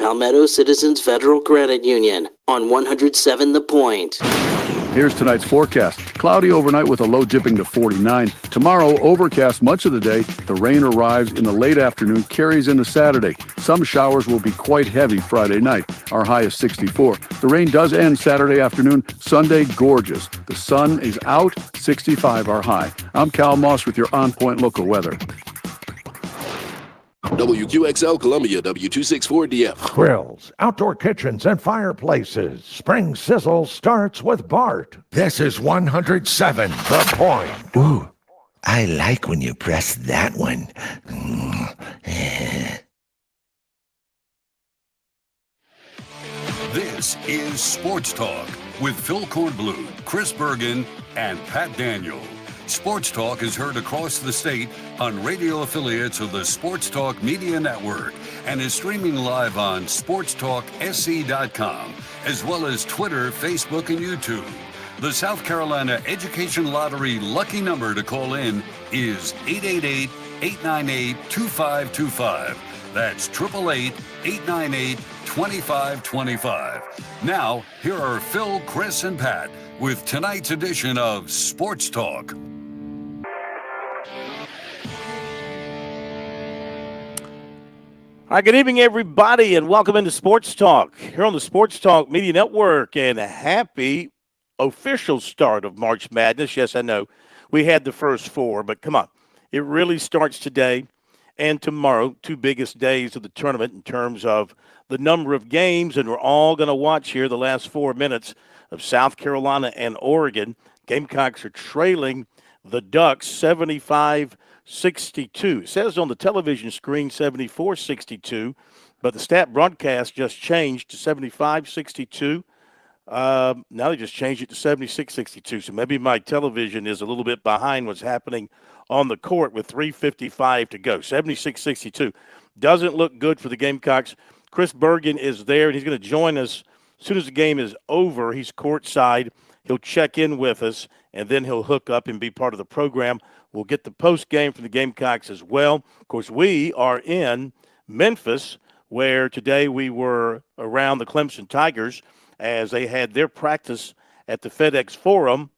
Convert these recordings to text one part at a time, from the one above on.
Palmetto Citizens Federal Credit Union on 107 The Point. Here's tonight's forecast. Cloudy overnight with a low dipping to 49. Tomorrow, overcast much of the day. The rain arrives in the late afternoon, carries into Saturday. Some showers will be quite heavy Friday night. Our high is 64. The rain does end Saturday afternoon. Sunday, gorgeous. The sun is out, 65 our high. I'm Cal Moss with your on-point local weather. WQXL Columbia, W264DF. Grills, outdoor kitchens, and fireplaces. Spring Sizzle starts with Bart. This is 107 The Point. Ooh, I like when you press that one. This is Sports Talk with Phil Kornbluth, Chris Bergen, and Pat Daniel. Sports Talk is heard across the state on radio affiliates of the Sports Talk Media Network and is streaming live on SportsTalkSC.com, as well as Twitter, Facebook, and YouTube. The South Carolina Education Lottery lucky number to call in is 888-898-2525. That's 888-898-2525. Now, here are Phil, Chris, and Pat with tonight's edition of Sports Talk. All right, good evening, everybody, and welcome into Sports Talk here on the Sports Talk Media Network, and a happy official start of March Madness. Yes, I know we had the first four, but come on. It really starts today and tomorrow, two biggest days of the tournament in terms of the number of games, and we're all going to watch here the last 4 minutes of South Carolina and Oregon. Gamecocks are trailing the Ducks 75-62. It says on the television screen 74-62, but the stat broadcast just changed to 75-62. Now they just changed it to 76-62, so maybe my television is a little bit behind what's happening on the court with 3:55 to go. 76-62. Doesn't look good for the Gamecocks. Chris Bergen is there, and he's going to join us as soon as the game is over. He's courtside. He'll check in with us, and then he'll hook up and be part of the program. We'll get the post game from the Gamecocks as well. Of course, we are in Memphis, where today we were around the Clemson Tigers as they had their practice at the FedEx Forum,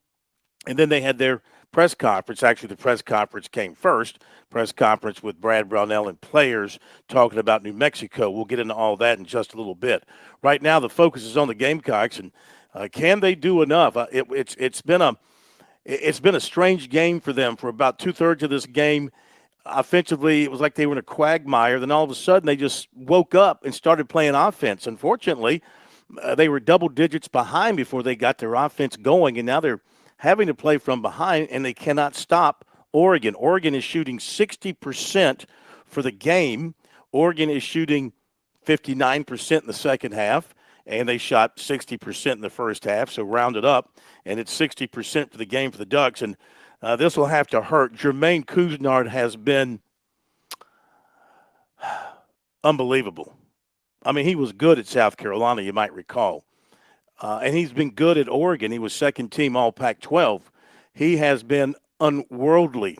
and then they had their press conference. Actually, the press conference came first. Press conference with Brad Brownell and players talking about New Mexico. We'll get into all that in just a little bit. Right now, the focus is on the Gamecocks, and can they do enough? It's been a strange game for them for about two-thirds of this game. Offensively, it was like they were in a quagmire. Then all of a sudden, they just woke up and started playing offense. Unfortunately, they were double digits behind before they got their offense going, and now they're having to play from behind, and they cannot stop Oregon. Oregon is shooting 60% for the game. Oregon is shooting 59% in the second half, and they shot 60% in the first half, so round it up, and it's 60% for the game for the Ducks, and this will have to hurt. Jermaine Couisnard has been unbelievable. I mean, he was good at South Carolina, you might recall. And he's been good at Oregon. He was second team all Pac-12. He has been unworldly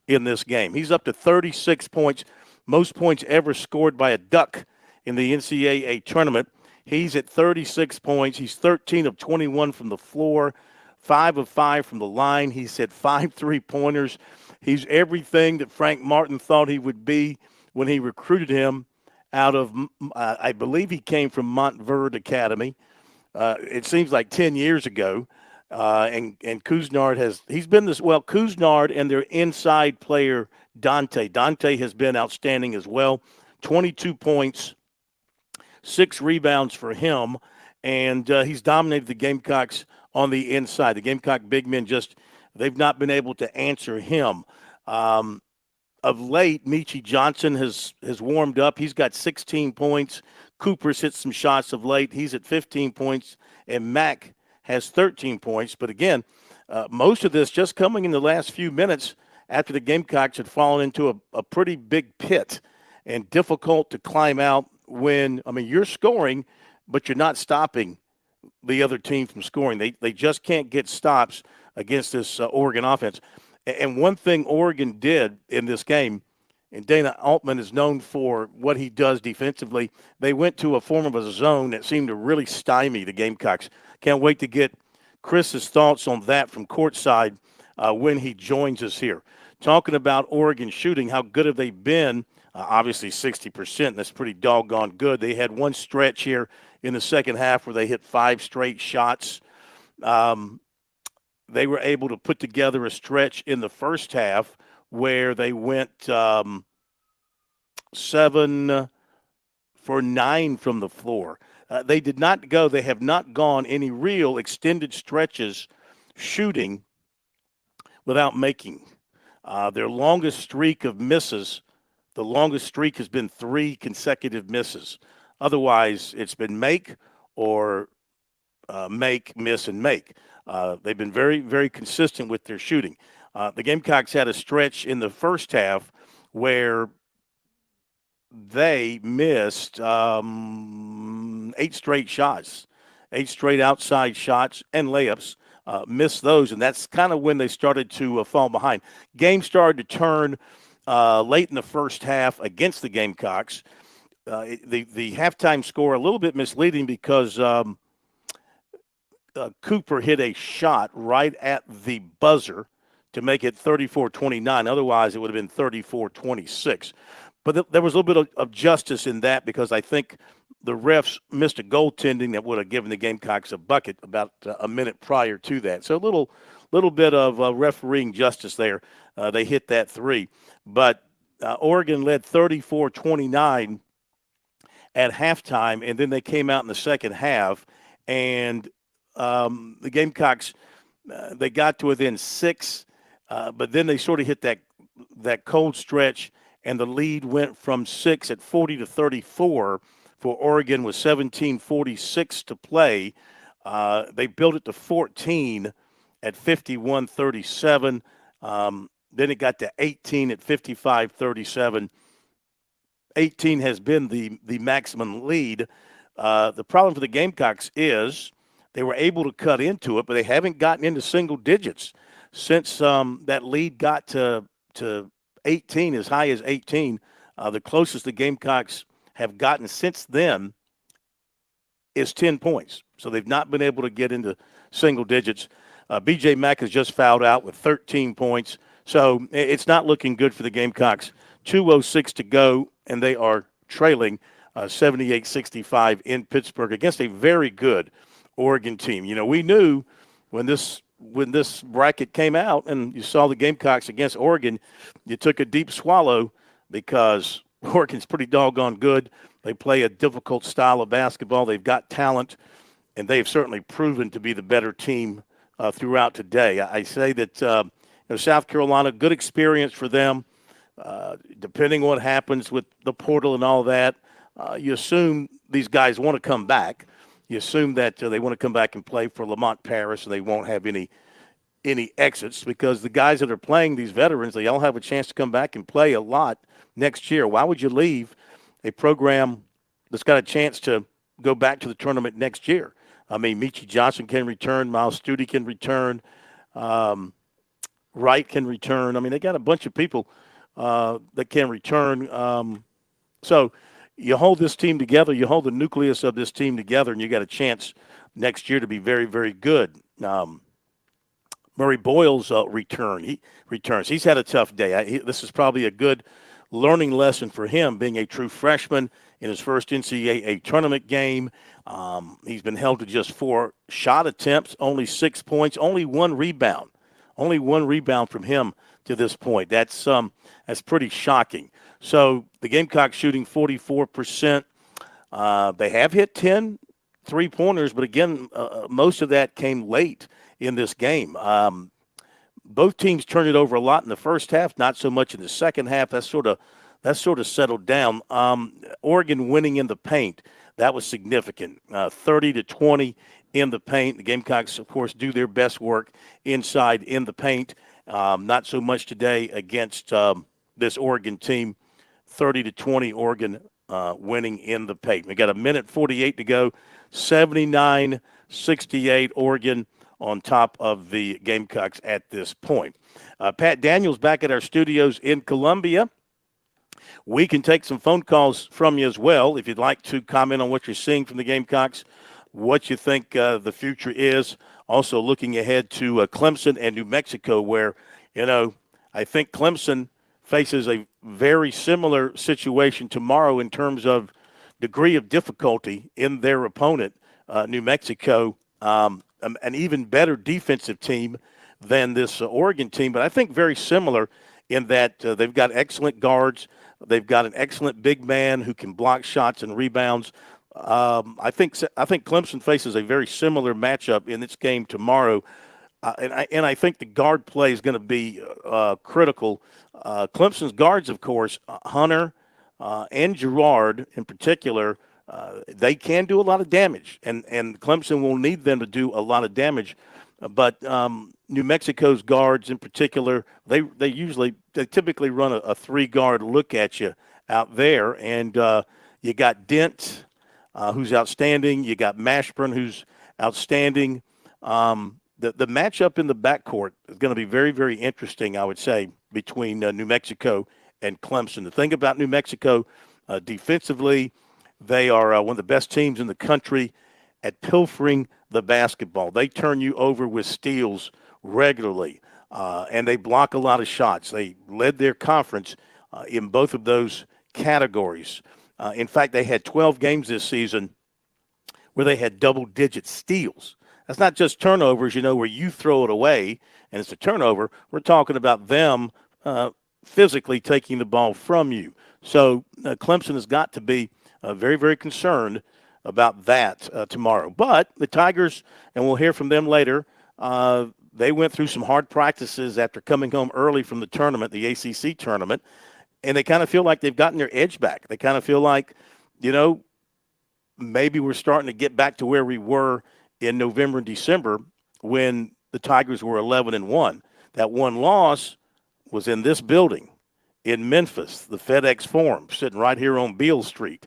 in this game. He's up to 36 points, most points ever scored by a Duck in the NCAA tournament. He's at 36 points. He's 13 of 21 from the floor, 5 of 5 from the line. He's hit 5 3-pointers. He's everything that Frank Martin thought he would be when he recruited him out of, I believe he came from Montverde Academy. It seems like 10 years ago. And Couisnard he's been this, well, Couisnard and their inside player, Dante. Dante has been outstanding as well. 22 points, 6 rebounds for him. And he's dominated the Gamecocks on the inside. The Gamecock big men they've not been able to answer him. Of late, Michi Johnson has warmed up. He's got 16 points. Cooper's hit some shots of late. He's at 15 points. And Mack has 13 points. But again, most of this just coming in the last few minutes after the Gamecocks had fallen into a pretty big pit and difficult to climb out when, you're scoring, but you're not stopping the other team from scoring. They just can't get stops against this Oregon offense. And one thing Oregon did in this game, and Dana Altman is known for what he does defensively. They went to a form of a zone that seemed to really stymie the Gamecocks. Can't wait to get Chris's thoughts on that from courtside when he joins us here. Talking about Oregon shooting, how good have they been? Obviously 60%. That's pretty doggone good. They had one stretch here in the second half where they hit 5 straight shots. They were able to put together a stretch in the first half where they went 7 for 9 from the floor. They have not gone any real extended stretches shooting without making. Their longest streak of misses, the longest streak has been 3 consecutive misses. Otherwise, it's been make or make, miss, and make. They've been very, very consistent with their shooting. The Gamecocks had a stretch in the first half where they missed 8 straight shots, 8 straight outside shots and layups. Missed those, and that's kind of when they started to fall behind. Game started to turn late in the first half against the Gamecocks. The halftime score a little bit misleading because Cooper hit a shot right at the buzzer to make it 34-29. Otherwise, it would have been 34-26. But there was a little bit of justice in that because I think the refs missed a goaltending that would have given the Gamecocks a bucket about a minute prior to that. So a little bit of refereeing justice there. They hit that 3. But Oregon led 34-29 at halftime, and then they came out in the second half, and the Gamecocks, they got to within 6, but then they sort of hit that cold stretch, and the lead went from 6 at 40-34 for Oregon with 17:46 to play. They built it to 14 at 51-37. Then it got to 18 at 55-37. 18 has been the maximum lead. The problem for the Gamecocks is they were able to cut into it, but they haven't gotten into single digits since that lead got to 18, as high as 18. The closest the Gamecocks have gotten since then is 10 points. So they've not been able to get into single digits. B.J. Mack has just fouled out with 13 points. So it's not looking good for the Gamecocks. 2:06 to go, and they are trailing 78-65 in Pittsburgh against a very good Oregon team. You know, we knew when this bracket came out and you saw the Gamecocks against Oregon, you took a deep swallow because Oregon's pretty doggone good. They play a difficult style of basketball. They've got talent, and they've certainly proven to be the better team throughout today. I say that South Carolina, good experience for them. Depending on what happens with the portal and all that, you assume these guys want to come back. You assume that they want to come back and play for Lamont Paris, and they won't have any exits because the guys that are playing, these veterans, they all have a chance to come back and play a lot next year. Why would you leave a program that's got a chance to go back to the tournament next year? I mean, Michi Johnson can return. Miles Studi can return. Wright can return. I mean, they got a bunch of people that can return. So you hold this team together, you hold the nucleus of this team together, and you got a chance next year to be very, very good. Murray Boyle's return. He returns. He's had a tough day. This is probably a good learning lesson for him, being a true freshman in his first NCAA tournament game. He's been held to just 4 shot attempts, only 6 points, only 1 rebound. Only 1 rebound from him to this point. That's pretty shocking. So the Gamecocks shooting 44%. They have hit 10 3-pointers, but again, most of that came late in this game. Both teams turned it over a lot in the first half, not so much in the second half. That's sort of settled down. Oregon winning in the paint, that was significant. 30-20 in the paint. The Gamecocks, of course, do their best work inside in the paint. Not so much today against this Oregon team. 30-20 Oregon winning in the paint. We got 1:48 to go. 79-68 Oregon on top of the Gamecocks at this point. Pat Daniels back at our studios in Columbia. We can take some phone calls from you as well if you'd like to comment on what you're seeing from the Gamecocks, what you think the future is. Also looking ahead to Clemson and New Mexico, where, I think Clemson faces a very similar situation tomorrow in terms of degree of difficulty in their opponent, New Mexico, an even better defensive team than this Oregon team, but I think very similar in that they've got excellent guards. They've got an excellent big man who can block shots and rebounds. I think Clemson faces a very similar matchup in this game tomorrow, and I think the guard play is going to be critical. Clemson's guards, of course, Hunter and Girard in particular, they can do a lot of damage, and Clemson will need them to do a lot of damage. But New Mexico's guards in particular, they typically run a three-guard look at you out there, and you got Dent, who's outstanding. You got Mashburn, who's outstanding. The matchup in the backcourt is going to be very, very interesting, I would say, between New Mexico and Clemson. The thing about New Mexico, defensively, they are one of the best teams in the country at pilfering the basketball. They turn you over with steals regularly, and they block a lot of shots. They led their conference in both of those categories. In fact, they had 12 games this season where they had double-digit steals. That's not just turnovers, where you throw it away and it's a turnover. We're talking about them physically taking the ball from you. So Clemson has got to be very, very concerned about that tomorrow. But the Tigers, and we'll hear from them later, they went through some hard practices after coming home early from the tournament, the ACC tournament, and they kind of feel like they've gotten their edge back. They kind of feel like, maybe we're starting to get back to where we were in November and December when the Tigers were 11-1. That one loss was in this building in Memphis, the FedEx Forum, sitting right here on Beale Street.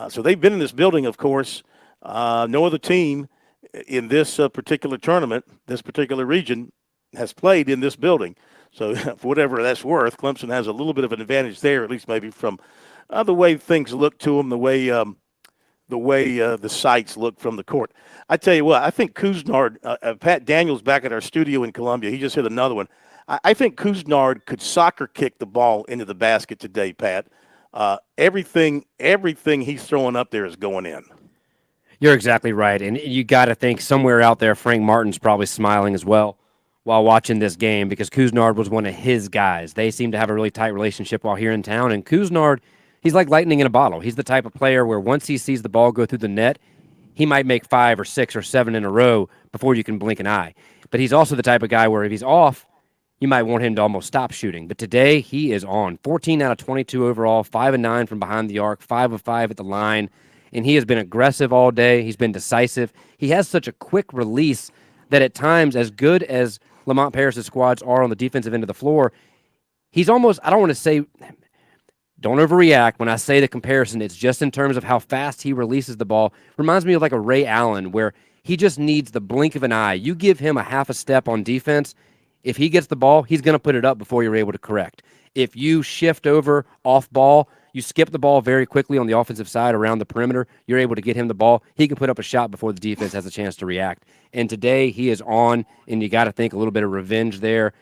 So they've been in this building, of course. No other team in this particular tournament, this particular region, has played in this building. So for whatever that's worth, Clemson has a little bit of an advantage there, at least maybe from the way things look to them, the way the sights look from the court. I tell you what, I think Couisnard, Pat Daniels back at our studio in Columbia, he just hit another one. I think Couisnard could soccer kick the ball into the basket today, Pat. Everything he's throwing up there is going in. You're exactly right. And you got to think somewhere out there, Frank Martin's probably smiling as well while watching this game because Couisnard was one of his guys. They seem to have a really tight relationship while here in town. And Couisnard, he's like lightning in a bottle. He's the type of player where once he sees the ball go through the net, he might make 5 or 6 or 7 in a row before you can blink an eye. But he's also the type of guy where if he's off, you might want him to almost stop shooting. But today, he is on. 14 out of 22 overall, 5 of 9 from behind the arc, 5 of 5 at the line. And he has been aggressive all day. He's been decisive. He has such a quick release that at times, as good as Lamont Paris's squads are on the defensive end of the floor, he's almost, I don't want to say, don't overreact when I say the comparison. It's just in terms of how fast he releases the ball. Reminds me of like a Ray Allen where he just needs the blink of an eye. You give him a half a step on defense, if he gets the ball, he's going to put it up before you're able to correct. If you shift over off ball, you skip the ball very quickly on the offensive side around the perimeter, you're able to get him the ball. He can put up a shot before the defense has a chance to react. And today he is on, and you got to think a little bit of revenge there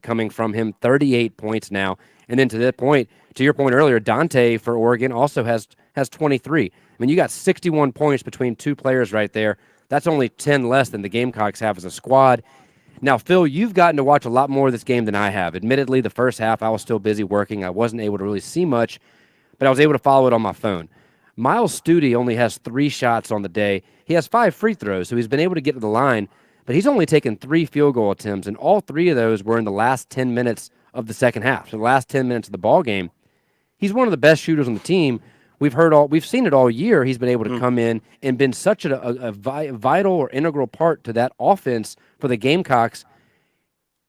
coming from him. 38 points now. And then to that point, to your point earlier, Dante for Oregon also has 23. I mean, you got 61 points between two players right there. That's only 10 less than the Gamecocks have as a squad. Now, Phil, you've gotten to watch a lot more of this game than I have. Admittedly, the first half I was still busy working. I wasn't able to really see much, but I was able to follow it on my phone. Miles Studi only has 3 shots on the day. He has 5 free throws, so he's been able to get to the line, but he's only taken 3 field goal attempts, and all 3 of those were in the last 10 minutes of the second half, so the last 10 minutes of the ball game. He's one of the best shooters on the team. We've seen it all year. He's been able to come in and been such a vital or integral part to that offense for the Gamecocks.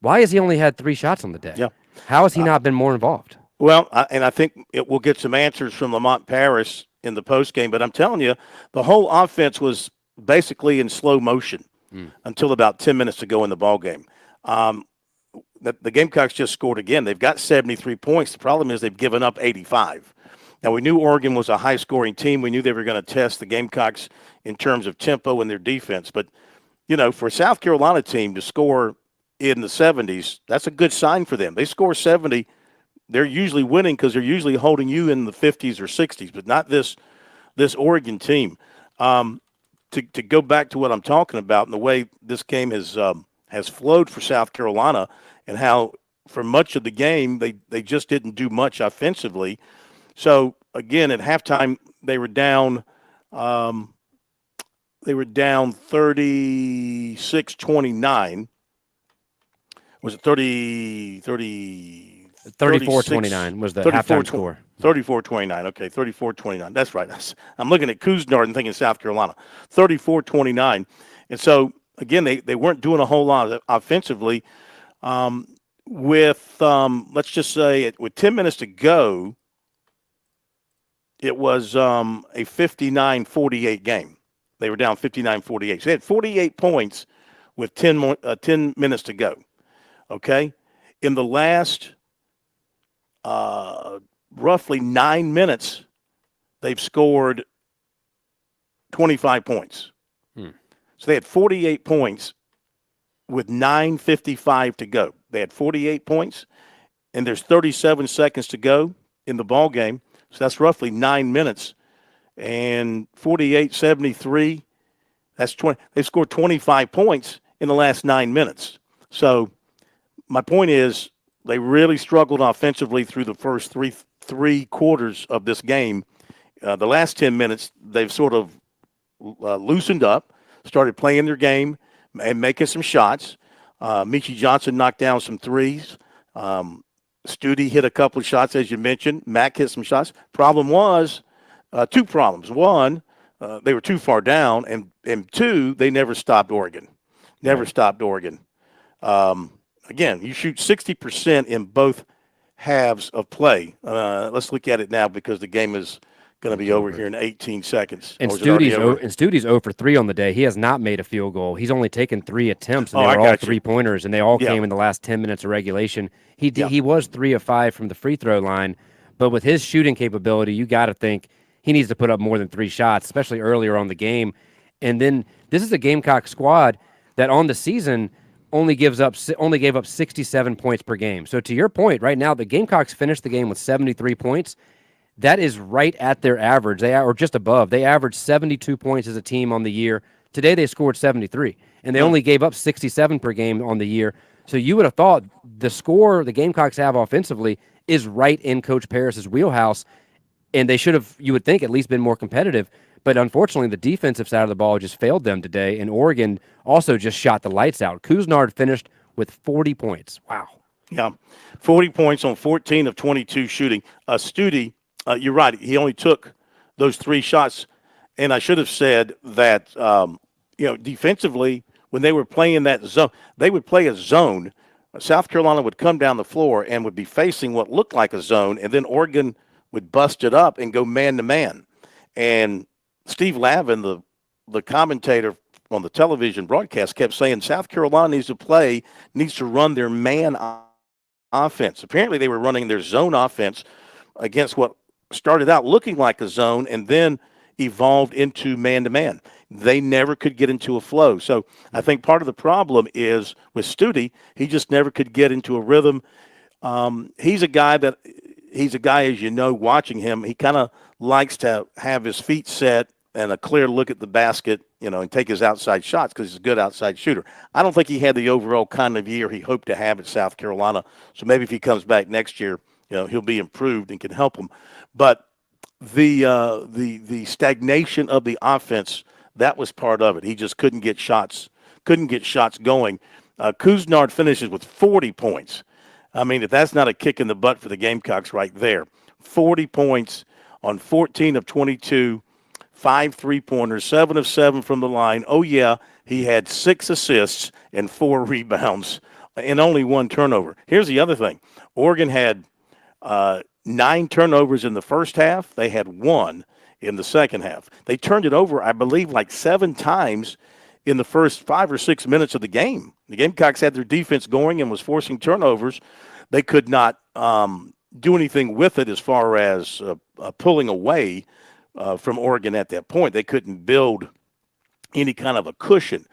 Why has he only had 3 shots on the day? Yeah. How has he not been more involved? Well, and I think we'll get some answers from Lamont Paris in the postgame, but I'm telling you, the whole offense was basically in slow motion until about 10 minutes to go in the ballgame. the Gamecocks just scored again. They've got 73 points. The problem is they've given up 85. Now, we knew Oregon was a high-scoring team. We knew they were going to test the Gamecocks in terms of tempo and their defense. But, for a South Carolina team to score in the 70s, that's a good sign for them. They score 70, they're usually winning because they're usually holding you in the 50s or 60s, but not this Oregon team. To go back to what I'm talking about and the way this game has flowed for South Carolina and how for much of the game they just didn't do much offensively. So, again, at halftime, they were down 36-29. Was it 34-29 was the halftime score. 34-29. Okay, 34-29. That's right. I'm looking at Cousinard and thinking South Carolina. 34-29. And so, again, they weren't doing a whole lot offensively. Let's just say, with 10 minutes to go, it was a 59-48 game. They were down 59-48. So they had 48 points with 10 minutes to go. Okay? In the last roughly 9 minutes, they've scored 25 points. So they had 48 points with 9:55 to go. They had 48 points, and there's 37 seconds to go in the ball game. So that's roughly 9 minutes. And 48-73, that's 20. They've scored 25 points in the last 9 minutes. So my point is they really struggled offensively through the first three quarters of this game. The last 10 minutes, they've sort of loosened up, started playing their game and making some shots. Michie Johnson knocked down some threes. Studi hit a couple of shots, as you mentioned. Mack hit some shots. Problem was two problems. One, they were too far down, and two, they never stopped Oregon. Never stopped Oregon. Again, you shoot 60% in both halves of play. Let's look at it now because the game is going to be over here in 18 seconds. And Studi's 0 for 3 on the day. He has not made a field goal. He's only taken 3 attempts, and they were all three-pointers, and they all came in the last 10 minutes of regulation. He was 3 of 5 from the free throw line, but with his shooting capability, you got to think he needs to put up more than 3 shots, especially earlier on the game. And then this is a Gamecock squad that on the season only gave up 67 points per game. So to your point, right now the Gamecocks finished the game with 73 points. That is right at their average. They are just above. They averaged 72 points as a team on the year. Today they scored 73, and they only gave up 67 per game on the year. So you would have thought the score the Gamecocks have offensively is right in Coach Parrish's wheelhouse, and they should have, you would think, at least been more competitive. But unfortunately, the defensive side of the ball just failed them today, and Oregon also just shot the lights out. Cousinard finished with 40 points. Wow. Yeah, 40 points on 14 of 22 shooting. Studi, you're right. He only took those 3 shots, and I should have said that, defensively, when they were playing that zone, they would play a zone. South Carolina would come down the floor and would be facing what looked like a zone, and then Oregon would bust it up and go man-to-man. And Steve Lavin, the commentator on the television broadcast, kept saying South Carolina needs to run their man offense. Apparently they were running their zone offense against what started out looking like a zone and then evolved into man-to-man. They never could get into a flow. So I think part of the problem is with Studi, he just never could get into a rhythm. He's a guy, as you know, watching him, he kind of likes to have his feet set and a clear look at the basket, and take his outside shots because he's a good outside shooter. I don't think he had the overall kind of year he hoped to have at South Carolina. So maybe if he comes back next year, he'll be improved and can help him. But the stagnation of the offense, that was part of it. He just couldn't get shots going. Cousinard finishes with 40 points. I mean, if that's not a kick in the butt for the Gamecocks right there. 40 points on 14 of 22, 5 3-pointers, 7 of 7 from the line. Oh, yeah, he had 6 assists and 4 rebounds and only 1 turnover. Here's the other thing. Oregon had 9 turnovers in the first half. They had 1 in the second half. They turned it over, I believe, like 7 times in the first 5 or 6 minutes of the game. The Gamecocks had their defense going and was forcing turnovers. They could not do anything with it as far as pulling away from Oregon at that point. They couldn't build any kind of a cushion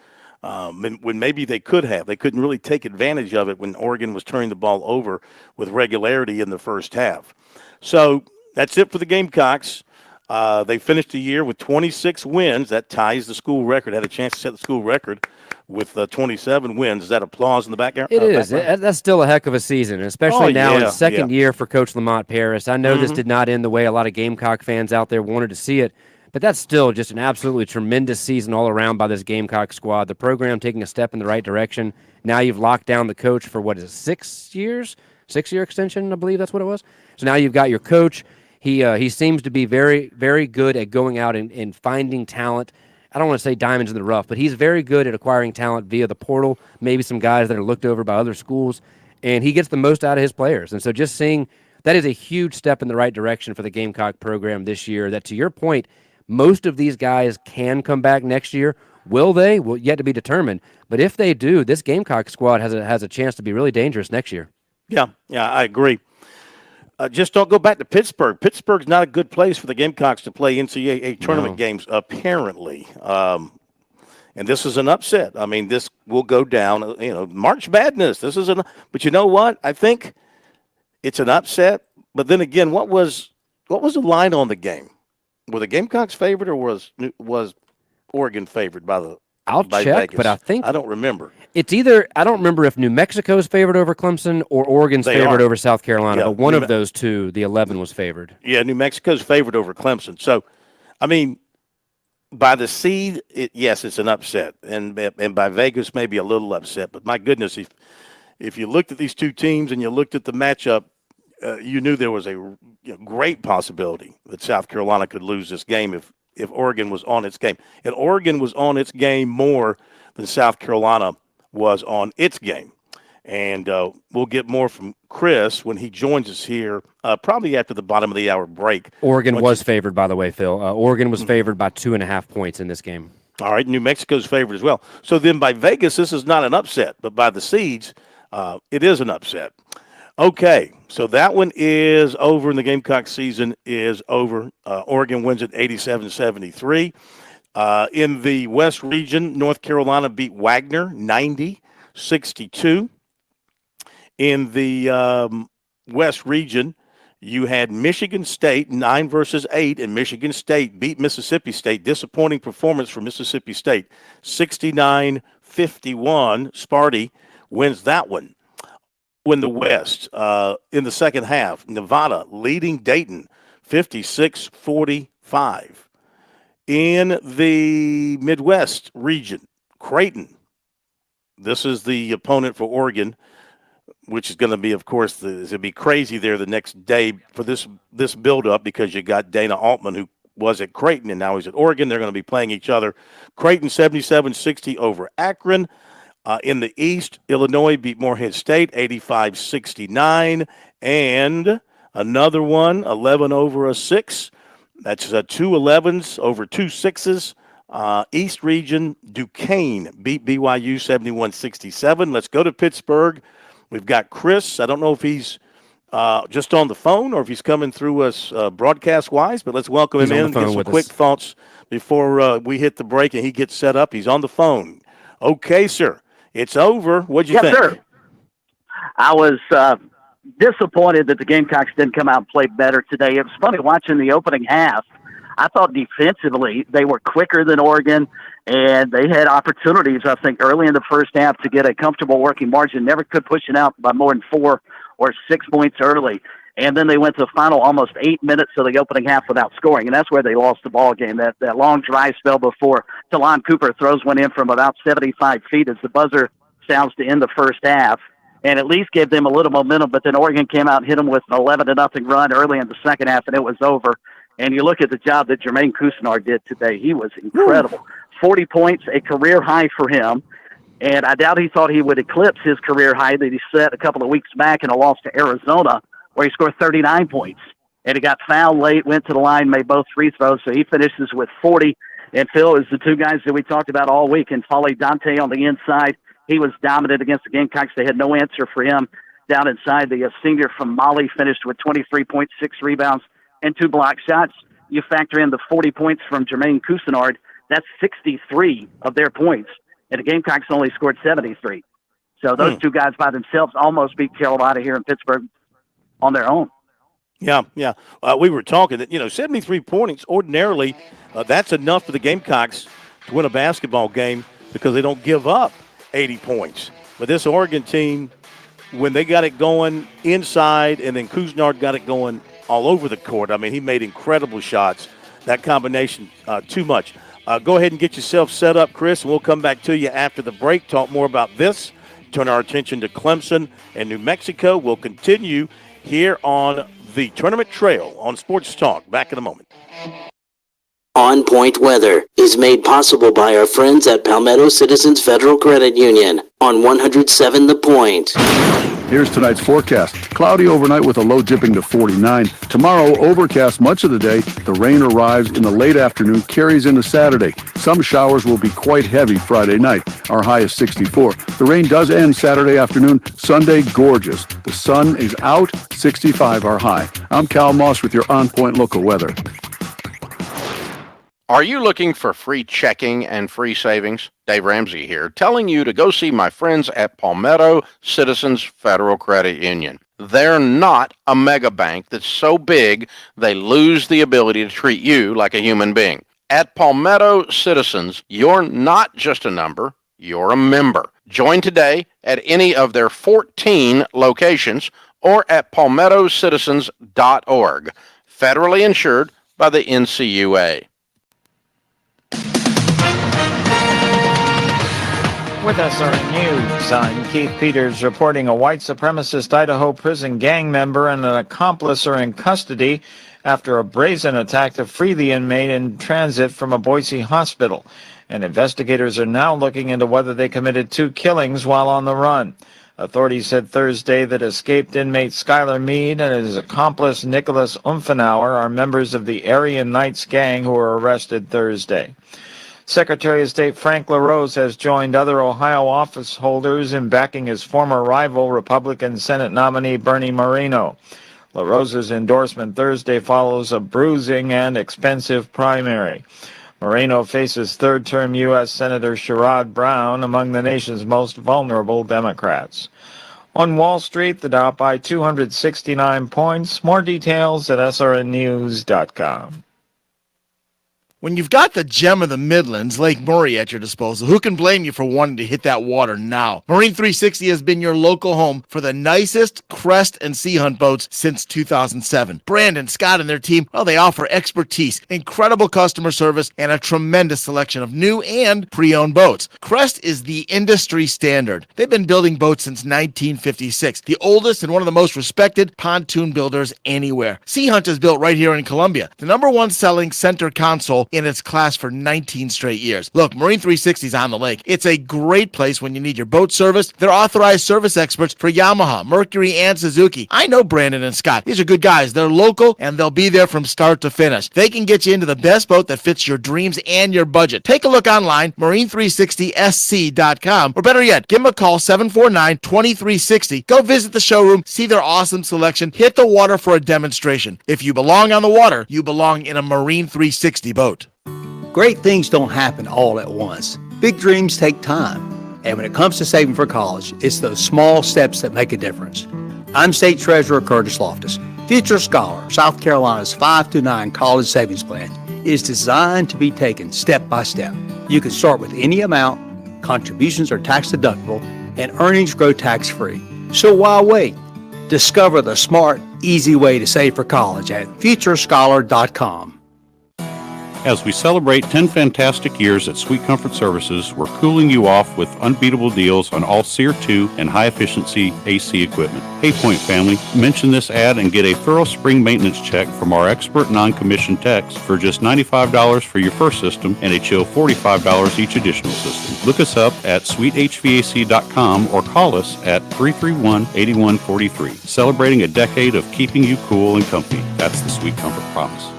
when maybe they could have. They couldn't really take advantage of it when Oregon was turning the ball over with regularity in the first half. So that's it for the Gamecocks. They finished the year with 26 wins. That ties the school record. Had a chance to set the school record with 27 wins. Is that applause in the background? It is. That's still a heck of a season, especially now in second year for Coach Lamont Paris. I know this did not end the way a lot of Gamecock fans out there wanted to see it, but that's still just an absolutely tremendous season all around by this Gamecock squad. The program taking a step in the right direction. Now you've locked down the coach for, 6 years? 6-year extension, I believe that's what it was. So now you've got your coach. He seems to be very, very good at going out and finding talent. I don't want to say diamonds in the rough, but he's very good at acquiring talent via the portal, maybe some guys that are looked over by other schools, and he gets the most out of his players. And so just seeing that is a huge step in the right direction for the Gamecock program this year, that to your point, most of these guys can come back next year. Will they? Well, yet to be determined. But if they do, this Gamecock squad has a chance to be really dangerous next year. Yeah, I agree. Just don't go back to Pittsburgh. Pittsburgh's not a good place for the Gamecocks to play NCAA tournament games, apparently. And this is an upset. I mean, this will go down, March Madness. But you know what? I think it's an upset. But then again, what was the line on the game? Were the Gamecocks favored or was Oregon favored by check, Vegas? But I don't remember. It's either, I don't remember if New Mexico's favored over Clemson or Oregon's favored over South Carolina, but one of those two, the 11 was favored. Yeah, New Mexico's favored over Clemson. So, I mean, by the seed, yes, it's an upset. And by Vegas, maybe a little upset. But my goodness, if you looked at these two teams and you looked at the matchup, you knew there was a great possibility that South Carolina could lose this game if Oregon was on its game. And Oregon was on its game more than South Carolina was on its game. And we'll get more from Chris when he joins us here, probably after the bottom of the hour break. Oregon was favored, by the way, Phil. Oregon was favored by 2.5 points in this game. All right, New Mexico's favored as well. So then by Vegas, this is not an upset, but by the seeds, it is an upset. Okay, so that one is over, and the Gamecock season is over. Oregon wins at 87-73. In the West region, North Carolina beat Wagner 90-62. In the West region, you had Michigan State 9-8, and Michigan State beat Mississippi State. Disappointing performance for Mississippi State, 69-51. Sparty wins that one. In the West, in the second half, Nevada leading Dayton 56-45. In the Midwest region, Creighton, this is the opponent for Oregon, which is going to be, of course, it'll be crazy there the next day for this build-up because you got Dana Altman, who was at Creighton, and now he's at Oregon. They're going to be playing each other. Creighton 77-60 over Akron. In the East, Illinois beat Morehead State 85-69. And another one, 11 over a 6. That's 2 11s over 2 6s. East region, Duquesne beat BYU 71-67. Let's go to Pittsburgh. We've got Chris. I don't know if he's just on the phone or if he's coming through us broadcast-wise, but let's welcome him in and get some quick thoughts before we hit the break and he gets set up. He's on the phone. Okay, sir. It's over. What'd you think? Yes, sir. I was disappointed that the Gamecocks didn't come out and play better today. It was funny watching the opening half. I thought defensively they were quicker than Oregon, and they had opportunities, I think, early in the first half to get a comfortable working margin. Never could push it out by more than 4 or 6 points early. And then they went to the final almost 8 minutes of the opening half without scoring, and that's where they lost the ball game. That long dry spell before Talon Cooper throws one in from about 75 feet as the buzzer sounds to end the first half, and at least gave them a little momentum. But then Oregon came out and hit them with an 11-0 run early in the second half, and it was over. And you look at the job that Jermaine Cousineau did today. He was incredible. 40 points, a career high for him. And I doubt he thought he would eclipse his career high that he set a couple of weeks back in a loss to Arizona, where he scored 39 points. And he got fouled late, went to the line, made both free throws, so he finishes with 40. And Phil is the two guys that we talked about all week. And Folly Dante on the inside, he was dominant against the Gamecocks. They had no answer for him down inside. The senior from Mali finished with 23.6 rebounds and 2 block shots. You factor in the 40 points from Jermaine Cousinard, that's 63 of their points. And the Gamecocks only scored 73. So those two guys by themselves almost beat Carolina here in Pittsburgh on their own. Yeah. We were talking that, 73 points, ordinarily, that's enough for the Gamecocks to win a basketball game because they don't give up 80 points. But this Oregon team, when they got it going inside and then Cousinard got it going all over the court, I mean, he made incredible shots. That combination, too much. Go ahead and get yourself set up, Chris, and we'll come back to you after the break, talk more about this, turn our attention to Clemson and New Mexico. We'll continue here on the Tournament Trail on Sports Talk. Back in a moment. On Point Weather is made possible by our friends at Palmetto Citizens Federal Credit Union on 107 The Point. Here's tonight's forecast. Cloudy overnight with a low dipping to 49. Tomorrow, overcast much of the day. The rain arrives in the late afternoon, carries into Saturday. Some showers will be quite heavy Friday night. Our high is 64. The rain does end Saturday afternoon. Sunday, gorgeous. The sun is out, 65 our high. I'm Cal Moss with your On Point local weather. Are you looking for free checking and free savings? Dave Ramsey here, telling you to go see my friends at Palmetto Citizens Federal Credit Union. They're not a mega bank that's so big they lose the ability to treat you like a human being. At Palmetto Citizens, you're not just a number, you're a member. Join today at any of their 14 locations or at palmettocitizens.org. Federally insured by the NCUA. With SRN News, I'm Keith Peters reporting a white supremacist Idaho prison gang member and an accomplice are in custody after a brazen attack to free the inmate in transit from a Boise hospital. And investigators are now looking into whether they committed 2 killings while on the run. Authorities said Thursday that escaped inmate Skylar Mead and his accomplice Nicholas Umfenauer are members of the Aryan Knights gang who were arrested Thursday. Secretary of State Frank LaRose has joined other Ohio office holders in backing his former rival, Republican Senate nominee Bernie Moreno. LaRose's endorsement Thursday follows a bruising and expensive primary. Moreno faces third-term U.S. Senator Sherrod Brown, among the nation's most vulnerable Democrats. On Wall Street, the Dow by 269 points. More details at srnnews.com. When you've got the gem of the Midlands, Lake Murray, at your disposal, who can blame you for wanting to hit that water now? Marine 360 has been your local home for the nicest crest and sea hunt boats since 2007. Brandon, Scott, and their team, well, they offer expertise, incredible customer service, and a tremendous selection of new and pre-owned boats. Crest is the industry standard. They've been building boats since 1956, the oldest and one of the most respected pontoon builders anywhere. Sea Hunt is built right here in Columbia, the #1 selling center console in its class for 19 straight years. Look, Marine 360 is on the lake. It's a great place when you need your boat serviced. They're authorized service experts for Yamaha, Mercury, and Suzuki. I know Brandon and Scott. These are good guys. They're local, and they'll be there from start to finish. They can get you into the best boat that fits your dreams and your budget. Take a look online, marine360sc.com, or better yet, give them a call, 749-2360. Go visit the showroom, see their awesome selection, hit the water for a demonstration. If you belong on the water, you belong in a Marine 360 boat. Great things don't happen all at once. Big dreams take time. And when it comes to saving for college, it's those small steps that make a difference. I'm State Treasurer Curtis Loftus. Future Scholar, South Carolina's 5-9 college savings plan, is designed to be taken step by step. You can start with any amount, contributions are tax deductible, and earnings grow tax-free. So why wait? Discover the smart, easy way to save for college at futurescholar.com. As we celebrate 10 fantastic years at Sweet Comfort Services, we're cooling you off with unbeatable deals on all SEER 2 and high-efficiency AC equipment. Hey Point family, mention this ad and get a thorough spring maintenance check from our expert non-commissioned techs for just $95 for your first system and a chill $45 each additional system. Look us up at sweethvac.com or call us at 331-8143. Celebrating a decade of keeping you cool and comfy. That's the Sweet Comfort promise.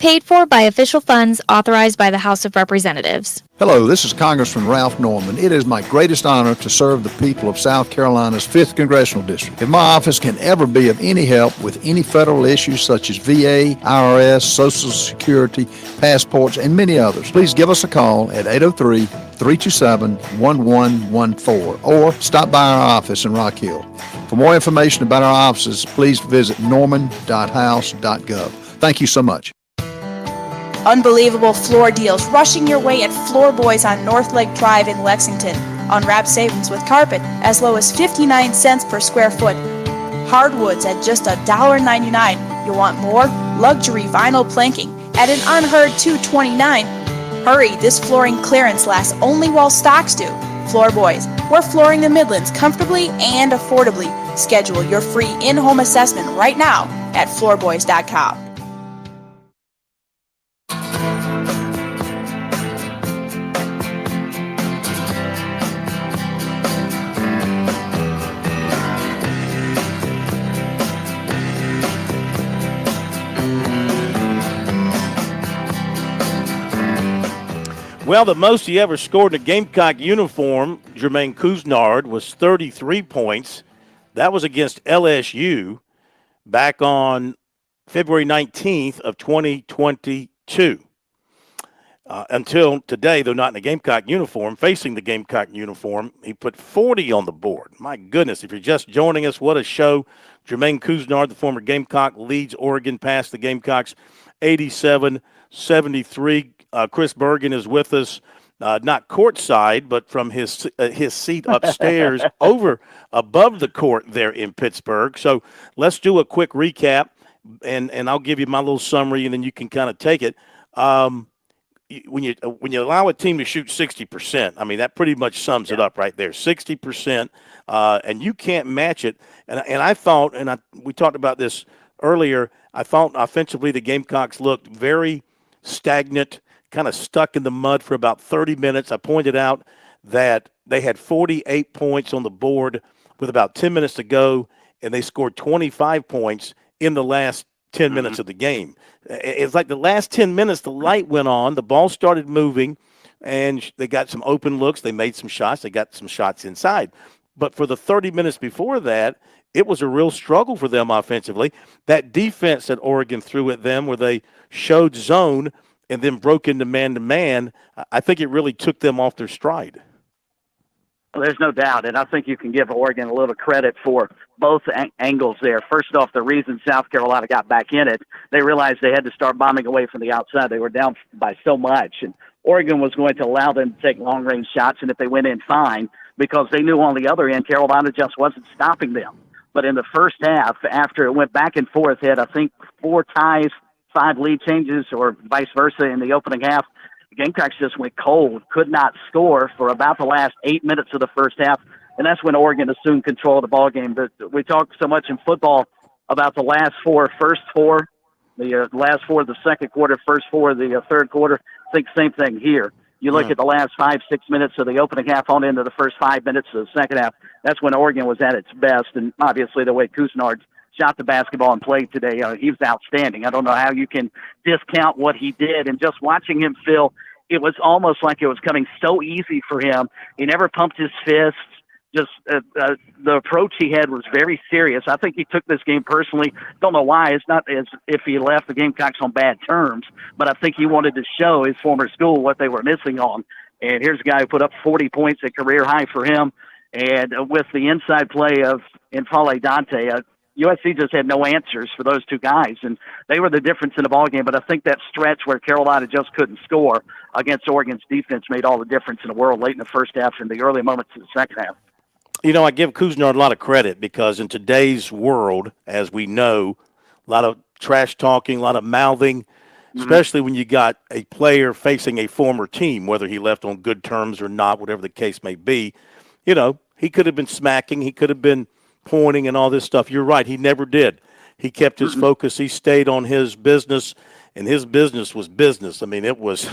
Paid for by official funds authorized by the House of Representatives. Hello, this is Congressman Ralph Norman. It is my greatest honor to serve the people of South Carolina's 5th Congressional District. If my office can ever be of any help with any federal issues such as VA, IRS, Social Security, passports, and many others, please give us a call at 803-327-1114 or stop by our office in Rock Hill. For more information about our offices, please visit norman.house.gov. Thank you so much. Unbelievable floor deals rushing your way at Floor Boys on North Lake Drive in Lexington. Unwrap savings with carpet as low as 59 cents per square foot. Hardwoods at just $1.99. You want more? Luxury vinyl planking at an unheard $2.29. Hurry, this flooring clearance lasts only while stocks do. Floor Boys, we're flooring the Midlands comfortably and affordably. Schedule your free in-home assessment right now at floorboys.com. Well, the most he ever scored in a Gamecock uniform, Jermaine Couisnard, was 33 points. That was against LSU back on February 19th of 2022. Until today, though not in a Gamecock uniform, facing the Gamecock uniform, he put 40 on the board. My goodness, if you're just joining us, what a show. Jermaine Couisnard, the former Gamecock, leads Oregon past the Gamecocks 87-73. Chris Bergen is with us, not courtside, but from his seat upstairs over above the court there in Pittsburgh. So let's do a quick recap, and I'll give you my little summary, and then you can kind of take it. When you allow a team to shoot 60%, I mean, that pretty much sums it up right there, 60%, and you can't match it. And I thought, and we talked about this earlier, I thought offensively the Gamecocks looked very stagnant, kind of stuck in the mud for about 30 minutes. I pointed out that they had 48 points on the board with about 10 minutes to go, and they scored 25 points in the last 10 minutes of the game. It's like the last 10 minutes, the light went on, the ball started moving, and they got some open looks. They made some shots. They got some shots inside. But for the 30 minutes before that, it was a real struggle for them offensively. That defense that Oregon threw at them where they showed zone and then broke into man-to-man, I think it really took them off their stride. Well, there's no doubt, and I think you can give Oregon a little credit for both angles there. First off, the reason South Carolina got back in it, they realized they had to start bombing away from the outside. They were down by so much, and Oregon was going to allow them to take long-range shots, and if they went in, fine, because they knew on the other end Carolina just wasn't stopping them. But in the first half, after it went back and forth, had, I think, 4 ties, 5 lead changes, or vice versa in the opening half, the Gamecocks just went cold, could not score for about the last 8 minutes of the first half, and that's when Oregon assumed control of the ballgame. But we talk so much in football about the last 4, first 4, the last 4 of the second quarter, first 4 of the third quarter. I think same thing here. You look at the last 5, 6 minutes of the opening half on into the first 5 minutes of the second half. That's when Oregon was at its best, and obviously the way Couisnard shot the basketball and played today, he was outstanding. I don't know how you can discount what he did, and just watching him, Phil, it was almost like it was coming so easy for him. He never pumped his fists. Just the approach he had was very serious. I think he took this game personally. Don't know why. It's not as if he left the Gamecocks on bad terms, but I think he wanted to show his former school what they were missing on. And here's a guy who put up 40 points, a career high for him. And with the inside play of N'Faly Dante, USC just had no answers for those two guys, and they were the difference in the ballgame. But I think that stretch where Carolina just couldn't score against Oregon's defense made all the difference in the world late in the first half and the early moments of the second half. You know, I give Couisnard a lot of credit because in today's world, as we know, a lot of trash talking, a lot of mouthing, especially when you got a player facing a former team, whether he left on good terms or not, whatever the case may be. You know, he could have been smacking, he could have been pointing and all this stuff. You're right, he never did. He kept his focus. He stayed on his business, and his business was business. I mean, it was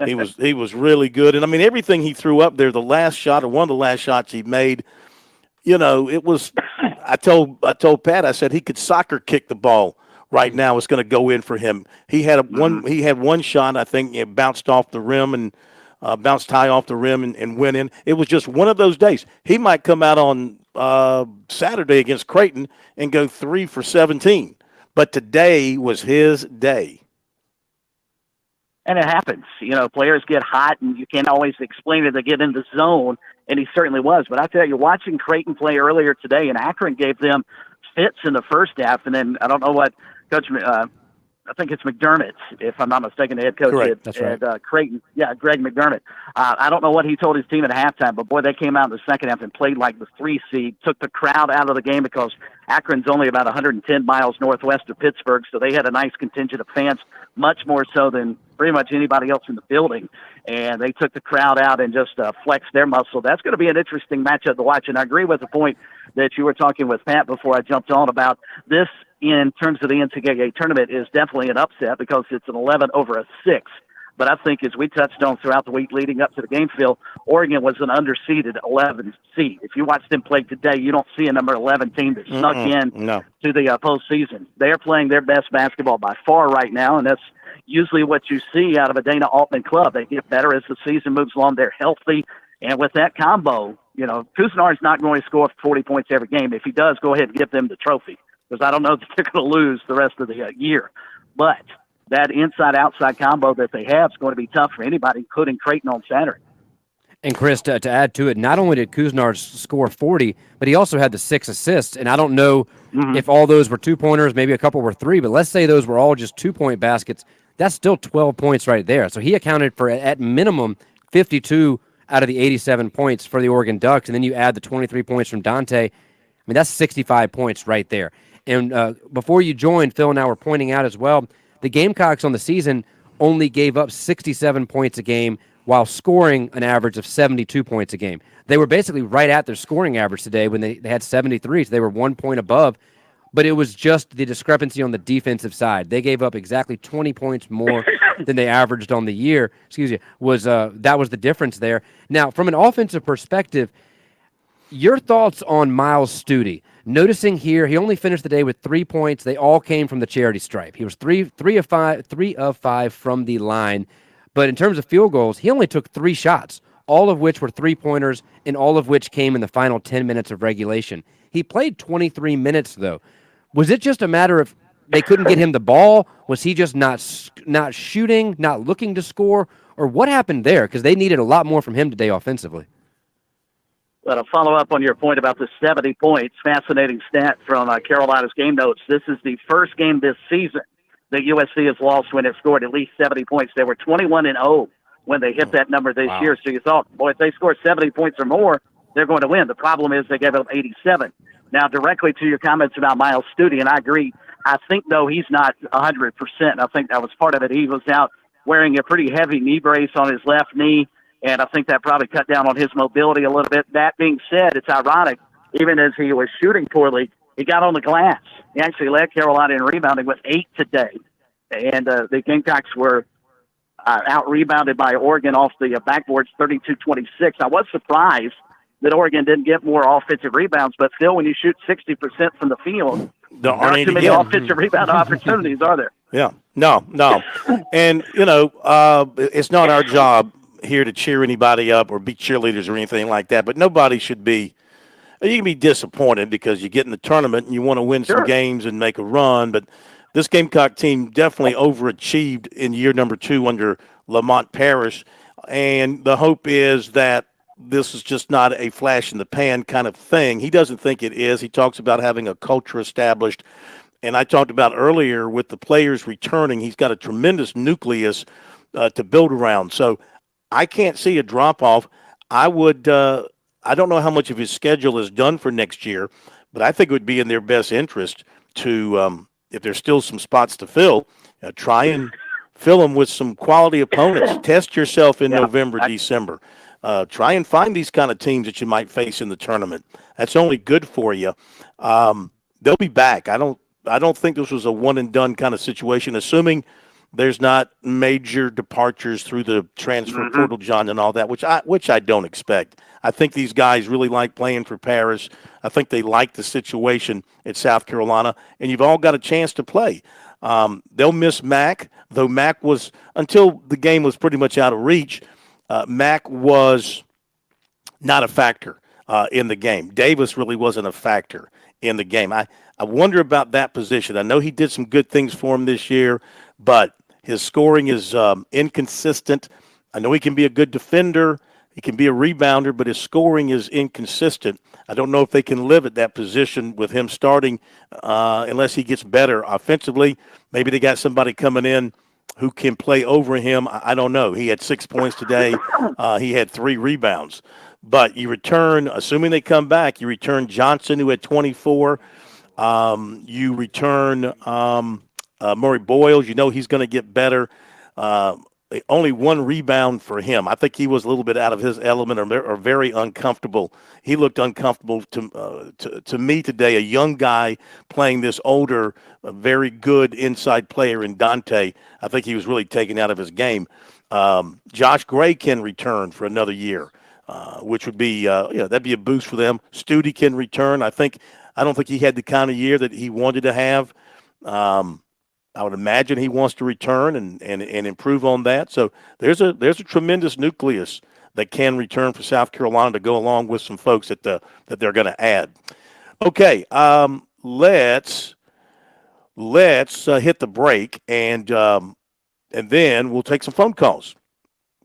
he was really good. And I mean, everything he threw up there, the last shot or one of the last shots he made, you know, it was. I told Pat, I said he could soccer kick the ball right now is going to go in for him. He had one shot, I think, it bounced off the rim and bounced high off the rim and went in. It was just one of those days. He might come out on Saturday against Creighton and go 3 for 17. But today was his day. And it happens. Players get hot, and you can't always explain it. They get in the zone, and he certainly was. But I tell you, watching Creighton play earlier today, and Akron gave them fits in the first half, and then I don't know what Coach I think it's McDermott, if I'm not mistaken, the head coach at Creighton. Yeah, Greg McDermott. I don't know what he told his team at halftime, but boy, they came out in the second half and played like the 3 seed, took the crowd out of the game because Akron's only about 110 miles northwest of Pittsburgh, so they had a nice contingent of fans, much more so than pretty much anybody else in the building. And they took the crowd out and just flexed their muscle. That's going to be an interesting matchup to watch. And I agree with the point that you were talking with Pat before I jumped on about this in terms of the NCAA tournament is definitely an upset because it's an 11 over a 6. But I think as we touched on throughout the week leading up to the game, Phil, Oregon was an underseeded 11 seed. If you watch them play today, you don't see a number 11 team that snuck in to the postseason. They're playing their best basketball by far right now, and that's usually what you see out of a Dana Altman club. They get better as the season moves along. They're healthy. And with that combo, Cousinar's not going to score 40 points every game. If he does, go ahead and give them the trophy because I don't know that they're going to lose the rest of the year. But that inside-outside combo that they have is going to be tough for anybody, including Creighton on Saturday. And Chris, to add to it, not only did Cousinard score 40, but he also had the 6 assists. And I don't know if all those were 2-pointers, maybe a couple were 3, but let's say those were all just 2-point baskets. That's still 12 points right there. So he accounted for, at minimum, 52 out of the 87 points for the Oregon Ducks. And then you add the 23 points from Dante. I mean, that's 65 points right there. And before you joined, Phil and I were pointing out as well, the Gamecocks on the season only gave up 67 points a game while scoring an average of 72 points a game. They were basically right at their scoring average today when they had 73, so they were 1 point above. But it was just the discrepancy on the defensive side. They gave up exactly 20 points more than they averaged on the year. That was the difference there. Now, from an offensive perspective, your thoughts on Miles Studi? Noticing here, he only finished the day with 3 points. They all came from the charity stripe. He was three of five from the line. But in terms of field goals, he only took 3 shots, all of which were 3-pointers, and all of which came in the final 10 minutes of regulation. He played 23 minutes, though. Was it just a matter of they couldn't get him the ball? Was he just not shooting, not looking to score? Or what happened there? Because they needed a lot more from him today offensively. Well, to follow up on your point about the 70 points, fascinating stat from Carolina's game notes. This is the first game this season that USC has lost when it scored at least 70 points. They were 21-0 when they hit that number this year. So you thought, boy, if they score 70 points or more, they're going to win. The problem is they gave up 87. Now, directly to your comments about Miles Studi, and I agree. I think, though, he's not 100%. I think that was part of it. He was out wearing a pretty heavy knee brace on his left knee, and I think that probably cut down on his mobility a little bit. That being said, it's ironic. Even as he was shooting poorly, he got on the glass. He actually led Carolina in rebounding with 8 today. And the Gamecocks were out-rebounded by Oregon off the backboards 32-26. I was surprised that Oregon didn't get more offensive rebounds, but still, when you shoot 60% from the field, there aren't too many offensive rebound opportunities, are there? Yeah, no. And, it's not our job here to cheer anybody up or be cheerleaders or anything like that, but nobody should be – you can be disappointed because you get in the tournament and you want to win some games and make a run, but this Gamecock team definitely overachieved in year number 2 under Lamont Parrish, and the hope is that this is just not a flash-in-the-pan kind of thing. He doesn't think it is. He talks about having a culture established, and I talked about earlier with the players returning, he's got a tremendous nucleus to build around. So I can't see a drop-off. I don't know how much of his schedule is done for next year, but I think it would be in their best interest to, if there's still some spots to fill, try and fill them with some quality opponents. Test yourself in November, December. Try and find these kind of teams that you might face in the tournament. That's only good for you. They'll be back. I don't think this was a one-and-done kind of situation, assuming there's not major departures through the transfer portal, John, and all that, which I don't expect. I think these guys really like playing for Paris. I think they like the situation at South Carolina, and you've all got a chance to play. They'll miss Mack, though Mack was, until the game was pretty much out of reach, Mack was not a factor in the game. Davis really wasn't a factor in the game. I wonder about that position. I know he did some good things for him this year, but his scoring is inconsistent. I know he can be a good defender. He can be a rebounder, but his scoring is inconsistent. I don't know if they can live at that position with him starting unless he gets better offensively. Maybe they got somebody coming in who can play over him. I don't know. He had 6 points today. He had 3 rebounds. But you return, assuming they come back, you return Johnson, who had 24. You return Murray Boyles. You know he's going to get better. Only 1 rebound for him. I think he was a little bit out of his element or very uncomfortable. He looked uncomfortable to me today, a young guy playing this older, very good inside player in Dante. I think he was really taken out of his game. Josh Gray can return for another year, which would be that'd be a boost for them. Studi can return. I don't think he had the kind of year that he wanted to have. I would imagine he wants to return and improve on that. So there's a tremendous nucleus that can return for South Carolina to go along with some folks that they're going to add. Okay, let's hit the break and then we'll take some phone calls.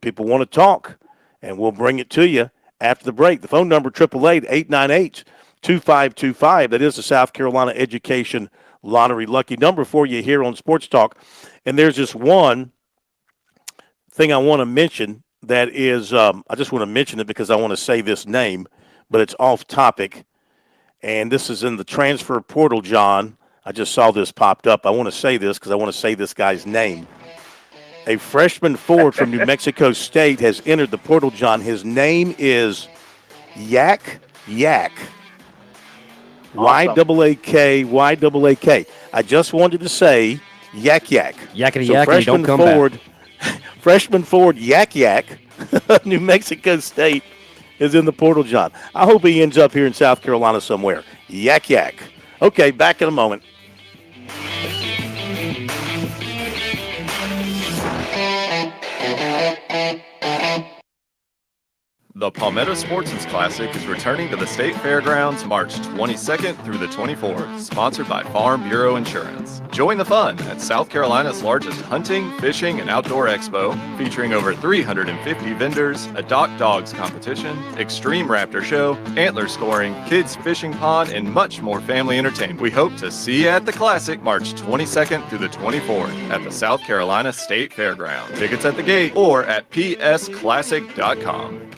People want to talk, and we'll bring it to you after the break. The phone number 888-898-2525. That is the South Carolina Education Lottery lucky number for you here on Sports Talk. And there's just one thing I want to mention that is, I just want to mention it because I want to say this name, but it's off topic. And this is in the transfer portal, John. I just saw this popped up. I want to say this because I want to say this guy's name. A freshman forward from New Mexico State has entered the portal, John. His name is Yak. Y-A-A-K. I just wanted to say Yak. Yakety so yak, and don't come back. Freshman forward Yak, New Mexico State is in the portal, John. I hope he ends up here in South Carolina somewhere. Yak. Okay, back in a moment. The Palmetto Sportsman's Classic is returning to the State Fairgrounds March 22nd through the 24th, sponsored by Farm Bureau Insurance. Join the fun at South Carolina's largest hunting, fishing, and outdoor expo, featuring over 350 vendors, a Dock Dogs competition, extreme raptor show, antler scoring, kids fishing pond, and much more family entertainment. We hope to see you at the Classic March 22nd through the 24th at the South Carolina State Fairgrounds. Tickets at the gate or at psclassic.com.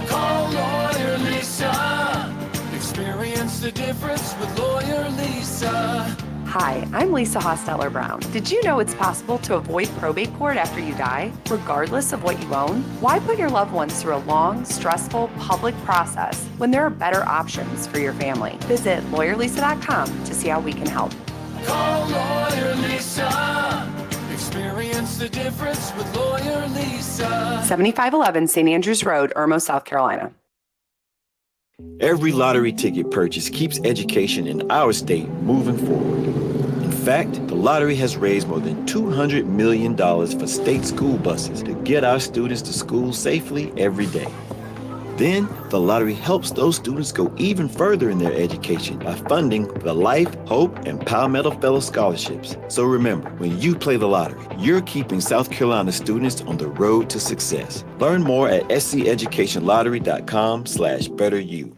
Call Lawyer Lisa. Experience the difference with Lawyer Lisa. Hi, I'm Lisa Hosteller Brown. Did you know it's possible to avoid probate court after you die, regardless of what you own? Why put your loved ones through a long, stressful public process when there are better options for your family? Visit lawyerlisa.com to see how we can help. Call Lawyer Lisa. Experience the difference with Lawyer Lisa. 7511 St. Andrews Road, Irmo, South Carolina. Every lottery ticket purchase keeps education in our state moving forward. In fact, the lottery has raised more than $200 million for state school buses to get our students to school safely every day. Then, the lottery helps those students go even further in their education by funding the Life, Hope, and Palmetto Fellow Scholarships. So remember, when you play the lottery, you're keeping South Carolina students on the road to success. Learn more at sceducationlottery.com/betteryou.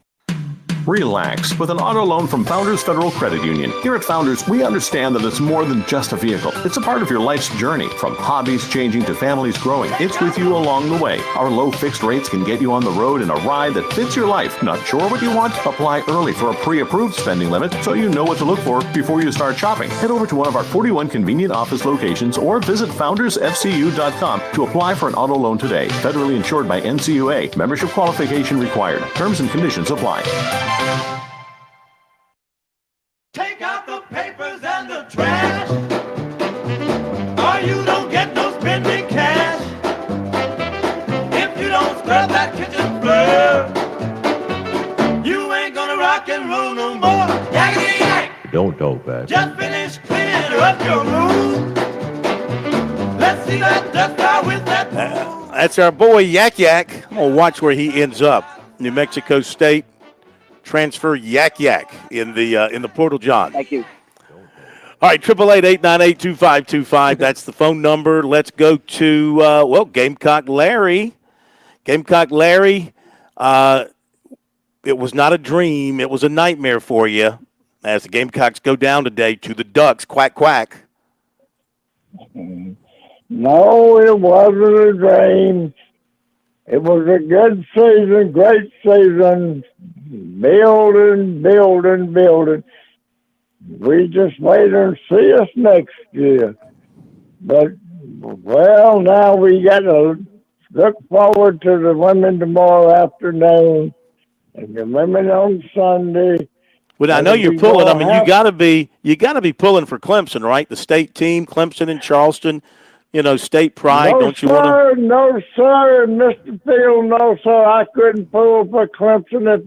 Relax with an auto loan from Founders Federal Credit Union. Here at Founders, we understand that it's more than just a vehicle. It's a part of your life's journey, from hobbies changing to families growing. It's with you along the way. Our low fixed rates can get you on the road in a ride that fits your life. Not sure what you want? Apply early for a pre-approved spending limit so you know what to look for before you start shopping. Head over to one of our 41 convenient office locations or visit foundersfcu.com to apply for an auto loan today. Federally insured by NCUA. Membership qualification required. Terms and conditions apply. Take out the paper. Don't talk back. Just finish cleaning up your room. Let's see that dust out with that. That's our boy Yak Yak. I'm going to watch where he ends up. New Mexico State transfer Yak Yak in the portal, John. Thank you. All right, 888-898-2525. That's the phone number. Let's go to, Gamecock Larry. Gamecock Larry, it was not a dream. It was a nightmare for you as the Gamecocks go down today to the Ducks. Quack, quack. No, it wasn't a dream. It was a good season, great season. Building. We just wait and see us next year. But, well, now we got to look forward to the women tomorrow afternoon and the women on Sunday. Well, I know you're pulling. I mean, you got to be pulling for Clemson, right? The state team, Clemson and Charleston. State pride. No, don't you want to? No, sir, Mr. Field. No, sir. I couldn't pull for Clemson if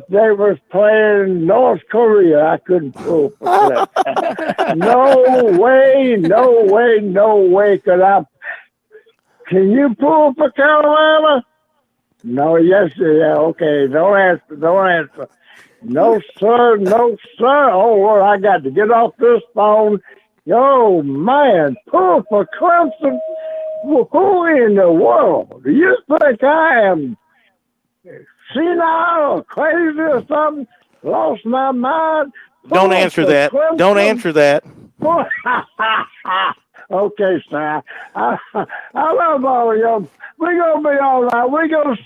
they was playing North Korea. I couldn't pull for Clemson. No way could I. Can you pull for Carolina? No, yes, yeah, okay. Don't answer. No, sir. Oh, well, I got to get off this phone. Yo, man, pull for Clemson? Who in the world? Do you think I am senile or crazy or something? Lost my mind? Don't answer that. Clemson? Don't answer that. Okay, sir. I love all of you. We're going to be all right. We're going to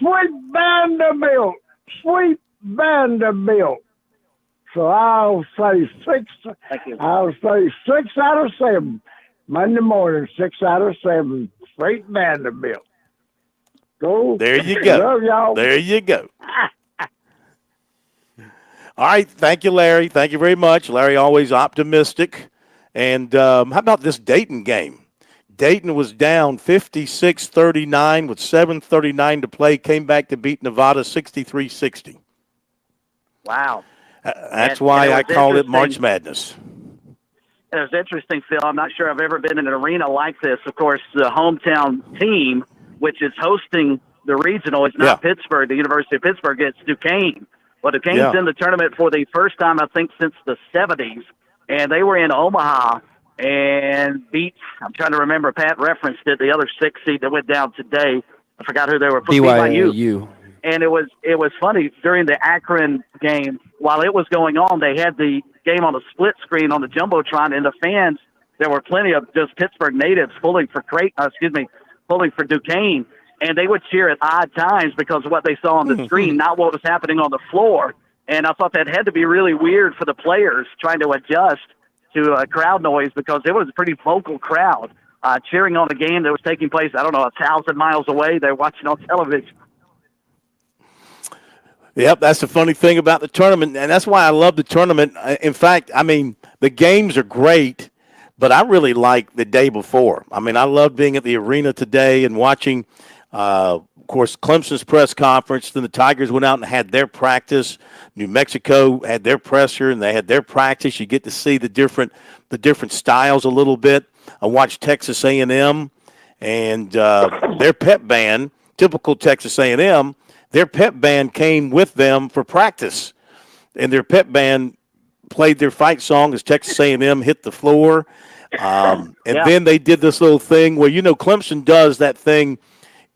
sweep Vanderbilt. So I'll say 6. Thank you. I'll say 6 out of 7. Monday morning, 6 out of 7. Straight Vanderbilt. Go. There you go. Love y'all. There you go. All right. Thank you, Larry. Thank you very much. Larry, always optimistic. And how about this Dayton game? Dayton was down 56-39 with 7:39 to play. Came back to beat Nevada 63-60. Wow. That's why I call it March Madness. It was interesting, Phil. I'm not sure I've ever been in an arena like this. Of course, the hometown team, which is hosting the regional, is not Pittsburgh. The University of Pittsburgh gets Duquesne. Well, Duquesne's in the tournament for the first time, I think, since the 70s. And they were in Omaha and beat, I'm trying to remember, Pat referenced it, the other 6 seed that went down today. I forgot who they were. BYU. And it was funny during the Akron game. While it was going on, they had the game on a split screen on the jumbotron, and the fans. There were plenty of just Pittsburgh natives pulling for Duquesne, and they would cheer at odd times because of what they saw on the screen, not what was happening on the floor. And I thought that had to be really weird for the players trying to adjust to crowd noise because it was a pretty vocal crowd cheering on a game that was taking place, 1,000 miles away. They're watching on television. Yep, that's the funny thing about the tournament, and that's why I love the tournament. In fact, the games are great, but I really like the day before. I love being at the arena today and watching, of course, Clemson's press conference. Then the Tigers went out and had their practice. New Mexico had their presser, and they had their practice. You get to see the different styles a little bit. I watched Texas A&M and their pep band, typical Texas A&M. Their pep band came with them for practice, and their pep band played their fight song as Texas A&M hit the floor. Then they did this little thing where, Clemson does that thing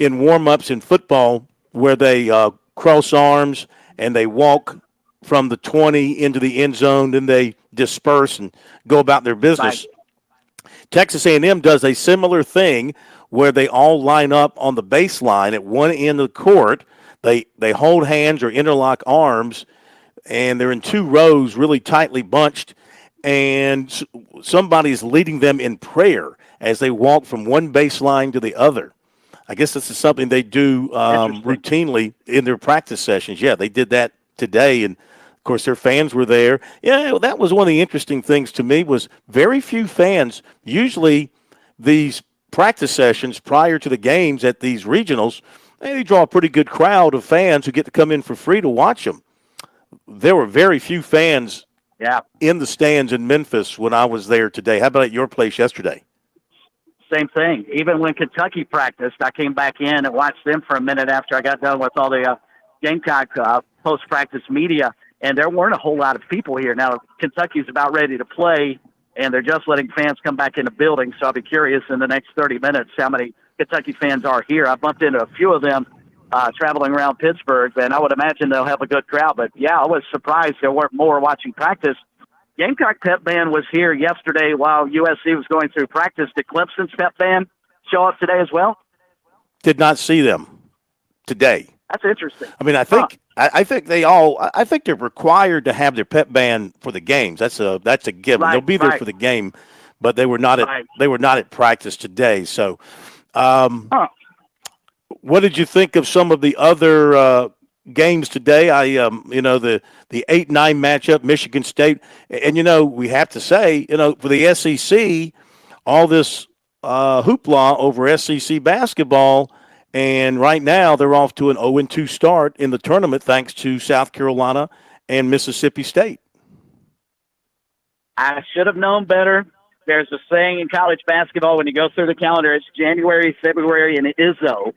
in warm-ups in football where they cross arms and they walk from the 20 into the end zone, then they disperse and go about their business. Right. Texas A&M does a similar thing where they all line up on the baseline at one end of the court. They hold hands or interlock arms, and they're in 2 rows really tightly bunched, and somebody's leading them in prayer as they walk from one baseline to the other. I guess this is something they do routinely in their practice sessions. Yeah, they did that today, and, of course, their fans were there. Yeah, that was one of the interesting things to me was very few fans. Usually these practice sessions prior to the games at these regionals, they draw a pretty good crowd of fans who get to come in for free to watch them. There were very few fans Yeah. in the stands in Memphis when I was there today. How about at your place yesterday? Same thing. Even when Kentucky practiced, I came back in and watched them for a minute after I got done with all the Gamecock post-practice media, and there weren't a whole lot of people here. Now, Kentucky's about ready to play, and they're just letting fans come back in the building, so I'll be curious in the next 30 minutes how many Kentucky fans are here. I bumped into a few of them traveling around Pittsburgh, and I would imagine they'll have a good crowd. But, yeah, I was surprised there weren't more watching practice. Gamecock pep band was here yesterday while USC was going through practice. Did Clemson's pep band show up today as well? Did not see them today. That's interesting. I mean, I think I think they're required to have their pep band for the games. That's a given. Right, They'll be there right. for the game, but they were not at practice today. So, what did you think of some of the other games today? The 8-9 matchup, Michigan State, and we have to say, for the SEC, all this hoopla over SEC basketball. And right now, they're off to an 0-2 start in the tournament thanks to South Carolina and Mississippi State. I should have known better. There's a saying in college basketball when you go through the calendar, it's January, February, and Izzo,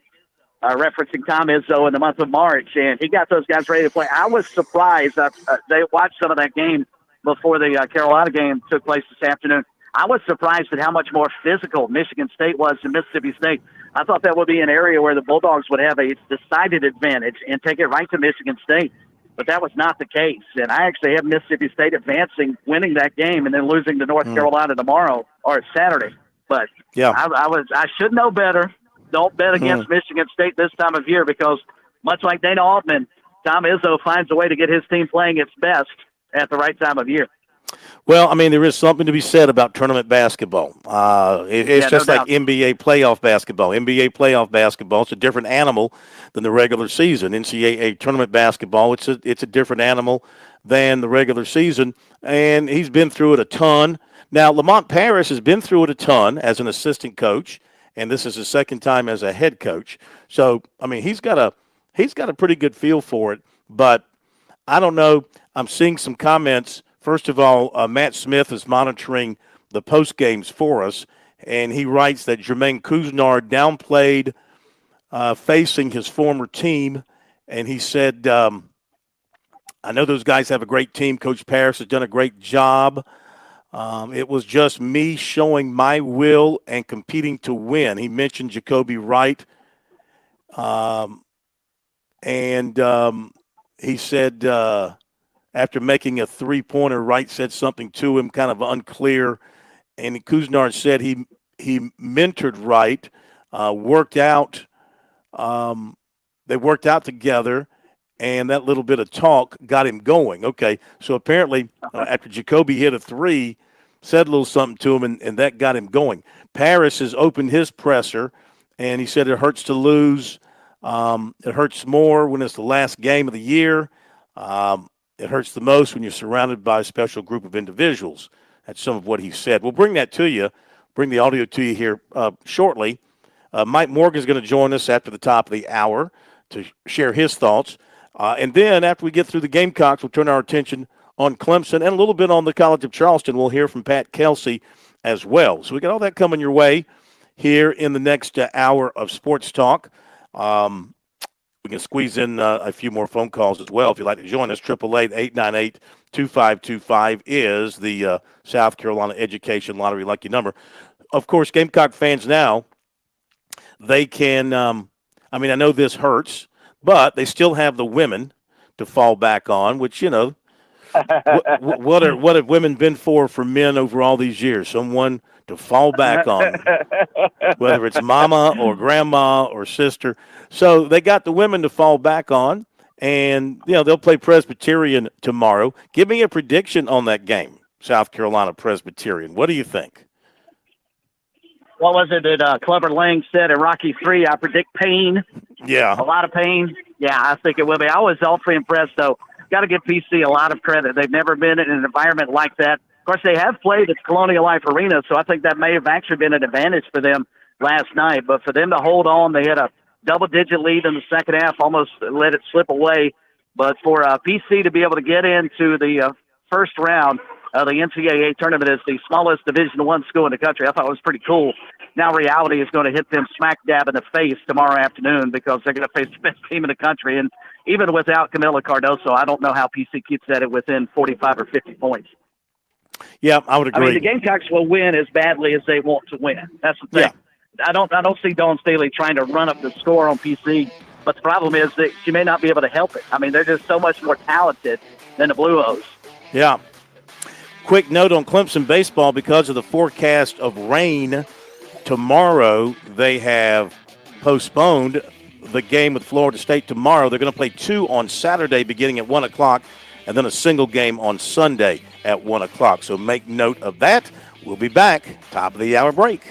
referencing Tom Izzo in the month of March. And he got those guys ready to play. I was surprised. They watched some of that game before the Carolina game took place this afternoon. I was surprised at how much more physical Michigan State was than Mississippi State. I thought that would be an area where the Bulldogs would have a decided advantage and take it right to Michigan State. But that was not the case. And I actually have Mississippi State advancing, winning that game, and then losing to North Carolina tomorrow or Saturday. But yeah, I should know better. Don't bet against Michigan State this time of year because much like Dana Altman, Tom Izzo finds a way to get his team playing its best at the right time of year. Well, I mean, there is something to be said about tournament basketball. It's just like NBA playoff basketball. NBA playoff basketball, it's a different animal than the regular season. NCAA tournament basketball, it's a different animal than the regular season, and he's been through it a ton. Now, Lamont Paris has been through it a ton as an assistant coach, and this is his second time as a head coach. So, I mean, he's got a pretty good feel for it, but I don't know. I'm seeing some comments. First of all, Matt Smith is monitoring the post games for us, and he writes that Jermaine Couisnard downplayed facing his former team, and he said, I know those guys have a great team. Coach Paris has done a great job. It was just me showing my will and competing to win. He mentioned Jacoby Wright, and he said after making a three-pointer, Wright said something to him, kind of unclear. And Couisnard said he mentored Wright, worked out. They worked out together, and that little bit of talk got him going. Okay, so apparently after Jacoby hit a three, said a little something to him, and that got him going. Paris has opened his presser, and he said it hurts to lose. It hurts more when it's the last game of the year. It hurts the most when you're surrounded by a special group of individuals. That's some of what he said. We'll bring that to you, bring the audio to you here shortly. Mike Morgan is going to join us after the top of the hour to share his thoughts. And then after we get through the Gamecocks, we'll turn our attention on Clemson and a little bit on the College of Charleston. We'll hear from Pat Kelsey as well. So we got all that coming your way here in the next hour of Sports Talk. We can squeeze in a few more phone calls as well if you'd like to join us. 888-898-2525 is the South Carolina Education Lottery lucky number. Of course, Gamecock fans now, they can I know this hurts, but they still have the women to fall back on, which, what have women been for men over all these years? Someone to fall back on, whether it's mama or grandma or sister. So they got the women to fall back on, and they'll play Presbyterian tomorrow. Give me a prediction on that game, South Carolina Presbyterian. What do you think? What was it that Clubber Lang said in Rocky III? I predict pain. Yeah. A lot of pain. Yeah, I think it will be. I was awfully impressed, though. Got to give PC a lot of credit. They've never been in an environment like that. Of course, they have played at Colonial Life Arena, so I think that may have actually been an advantage for them last night. But for them to hold on, they had a double-digit lead in the second half, almost let it slip away. But for PC to be able to get into the first round of the NCAA tournament as the smallest Division I school in the country. I thought it was pretty cool. Now reality is going to hit them smack dab in the face tomorrow afternoon because they're going to face the best team in the country. And even without Camilo Cardoso, I don't know how PC keeps at it within 45 or 50 points. Yeah, I would agree. I mean, the Gamecocks will win as badly as they want to win. That's the thing. Yeah. I don't see Dawn Staley trying to run up the score on PC, but the problem is that she may not be able to help it. I mean, they're just so much more talented than the Blue O's. Yeah. Quick note on Clemson baseball, because of the forecast of rain tomorrow, they have postponed the game with Florida State tomorrow. They're going to play 2 on Saturday beginning at 1 o'clock and then a single game on Sunday at 1 o'clock. So make note of that. We'll be back. Top of the hour break.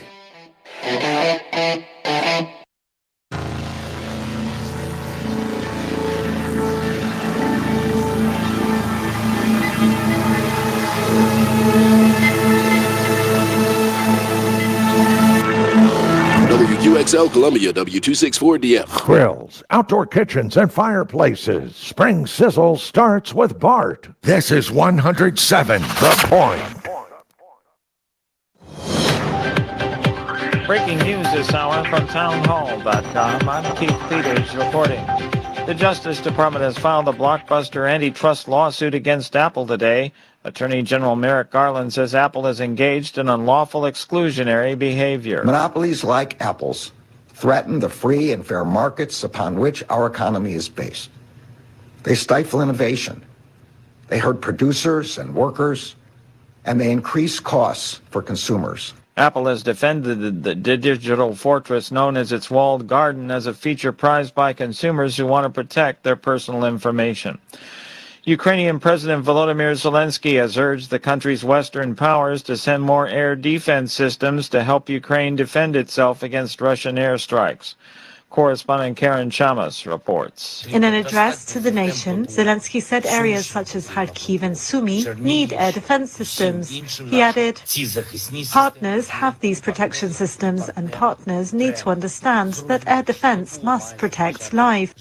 WQXL Columbia, W264DF. Grills, outdoor kitchens, and fireplaces. Spring Sizzle starts with Bart. This is 107 The Point. Breaking news this hour from townhall.com. I'm Keith Peters reporting. The Justice Department has filed a blockbuster antitrust lawsuit against Apple today. Attorney General Merrick Garland says Apple is engaged in unlawful exclusionary behavior. Monopolies like Apple's threaten the free and fair markets upon which our economy is based. They stifle innovation. They hurt producers and workers, and they increase costs for consumers. Apple has defended the digital fortress known as its walled garden as a feature prized by consumers who want to protect their personal information. Ukrainian President Volodymyr Zelensky has urged the country's Western powers to send more air defense systems to help Ukraine defend itself against Russian airstrikes. Correspondent Karen Chamas reports. In an address to the nation, Zelensky said areas such as Kharkiv and Sumy need air defense systems. He added, partners have these protection systems and partners need to understand that air defense must protect life.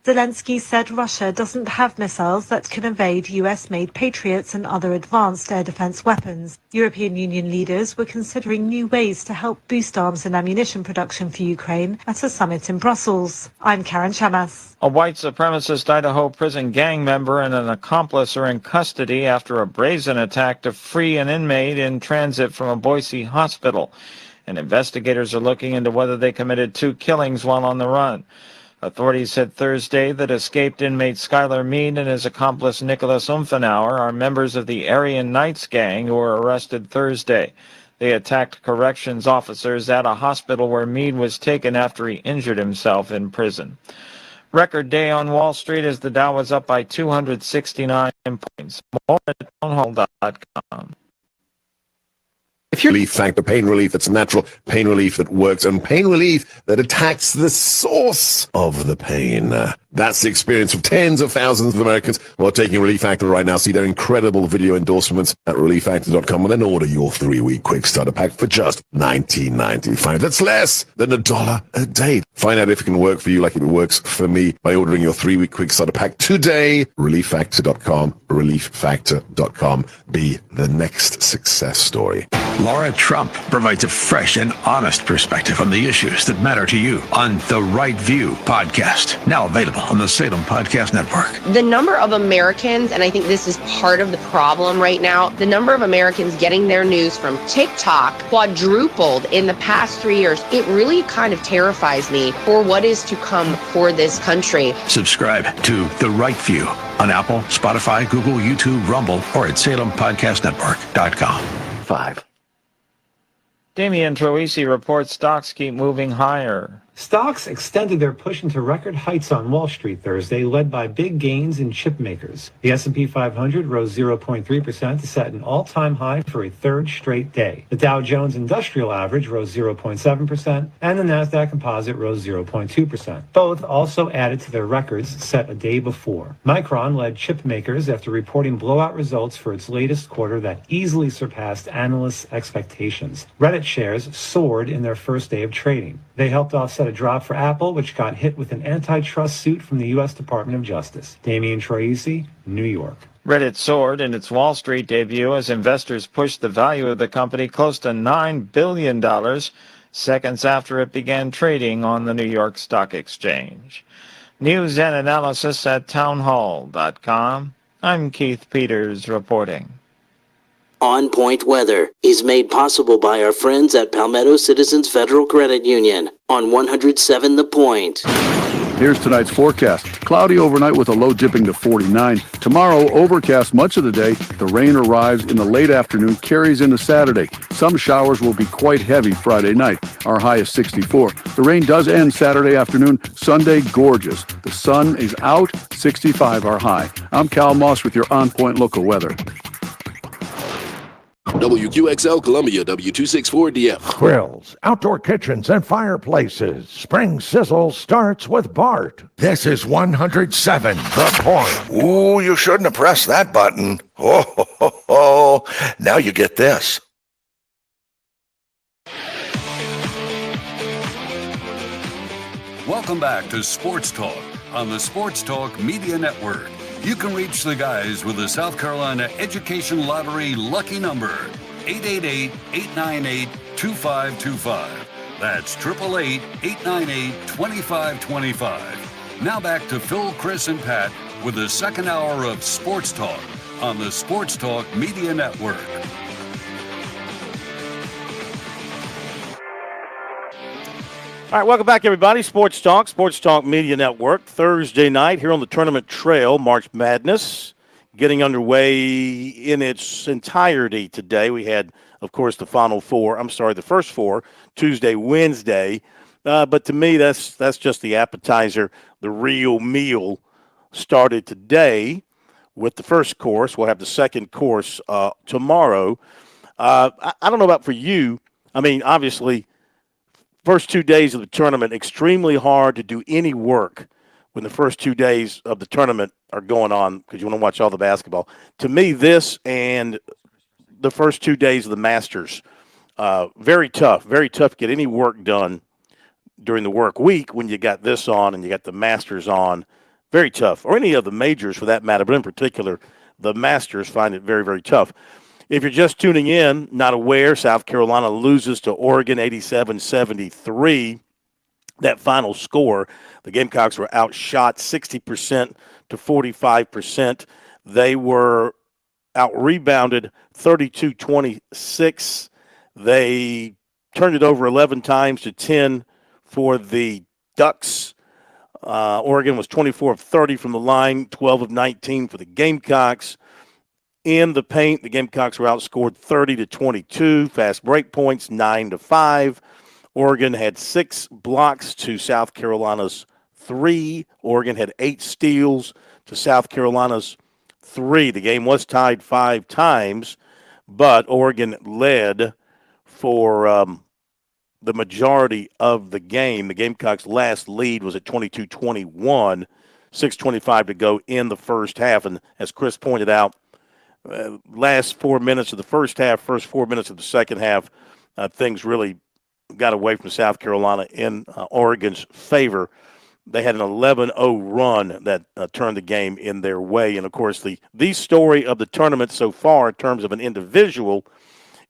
Zelensky said Russia doesn't have missiles that can evade US-made Patriots and other advanced air defense weapons. European Union leaders were considering new ways to help boost arms and ammunition production for Ukraine at a summit in Brussels. I'm Karen Chamas. A white supremacist Idaho prison gang member and an accomplice are in custody after a brazen attack to free an inmate in transit from a Boise hospital. And investigators are looking into whether they committed 2 killings while on the run. Authorities said Thursday that escaped inmate Skylar Mead and his accomplice Nicholas Umfenauer are members of the Aryan Knights gang who were arrested Thursday. They attacked corrections officers at a hospital where Mead was taken after he injured himself in prison. Record day on Wall Street as the Dow was up by 269 points. More at townhall.com. If relief factor, pain relief that's natural, pain relief that works, and pain relief that attacks the source of the pain. That's the experience of tens of thousands of Americans who are taking Relief Factor right now. See their incredible video endorsements at relieffactor.com and then order your 3-week quick starter pack for just $19.95. That's less than $1 a day. Find out if it can work for you like it works for me by ordering your 3-week quick starter pack today. Relieffactor.com, relieffactor.com. Be the next success story. Laura Trump provides a fresh and honest perspective on the issues that matter to you on the Right View podcast, now available on the Salem Podcast Network. The number of Americans, and I think this is part of the problem right now, the number of Americans getting their news from TikTok quadrupled in the past 3 years. It really kind of terrifies me for what is to come for this country. Subscribe to The Right View on Apple, Spotify, Google, YouTube, Rumble, or at SalemPodcastNetwork.com. 5. Damian Troisi reports stocks keep moving higher. Stocks extended their push into record heights on Wall Street Thursday, led by big gains in chip makers. The S&P 500 rose 0.3% to set an all-time high for a third straight day. The Dow Jones Industrial Average rose 0.7%, and the Nasdaq Composite rose 0.2%. Both also added to their records set a day before. Micron led chip makers after reporting blowout results for its latest quarter that easily surpassed analysts' expectations. Reddit shares soared in their first day of trading. They helped offset a drop for Apple, which got hit with an antitrust suit from the U.S. Department of Justice. Damian Troisi, New York. Reddit soared in its Wall Street debut as investors pushed the value of the company close to $9 billion seconds after it began trading on the New York Stock Exchange. News and analysis at townhall.com. I'm Keith Peters reporting. On Point Weather is made possible by our friends at Palmetto Citizens Federal Credit Union on 107 The Point. Here's tonight's forecast. Cloudy overnight with a low dipping to 49. Tomorrow, overcast much of the day. The rain arrives in the late afternoon, carries into Saturday. Some showers will be quite heavy Friday night. Our high is 64. The rain does end Saturday afternoon. Sunday, gorgeous. The sun is out, 65 our high. I'm Cal Moss with your On Point local weather. WQXL Columbia, W264DF. Grills, outdoor kitchens, and fireplaces. Spring Sizzle starts with Bart. This is 107 The Point. Ooh, you shouldn't have pressed that button. Oh. Now you get this. Welcome back to Sports Talk on the Sports Talk Media Network. You can reach the guys with the South Carolina Education Lottery lucky number, 888-898-2525. That's 888-898-2525. Now back to Phil, Chris, and Pat with the second hour of Sports Talk on the Sports Talk Media Network. All right, welcome back, everybody. Sports Talk Media Network. Thursday night here on the Tournament Trail, March Madness getting underway in its entirety today. We had, of course, the first four, Tuesday, Wednesday. But to me, that's just the appetizer. The real meal started today with the first course. We'll have the second course tomorrow. I don't know about for you. I mean, obviously, first 2 days of the tournament, extremely hard to do any work when the first 2 days of the tournament are going on because you want to watch all the basketball. To me, this and the first 2 days of the Masters, very tough to get any work done during the work week when you got this on and you got the Masters on. Very tough, or any of the majors for that matter, but in particular, the Masters find it very, very tough. If you're just tuning in, not aware, South Carolina loses to Oregon 87-73. That final score, the Gamecocks were outshot 60% to 45%. They were out-rebounded 32-26. They turned it over 11 times to 10 for the Ducks. Oregon was 24 of 30 from the line, 12 of 19 for the Gamecocks. In the paint, the Gamecocks were outscored 30-22. Fast break points, 9-5. Oregon had 6 blocks to South Carolina's 3. Oregon had 8 steals to South Carolina's 3. The game was tied 5 times, but Oregon led for the majority of the game. The Gamecocks' last lead was at 22-21, 6:25 to go in the first half. And as Chris pointed out, last 4 minutes of the first half, first 4 minutes of the second half, things really got away from South Carolina in Oregon's favor. They had an 11-0 run that turned the game in their way. And, of course, the story of the tournament so far in terms of an individual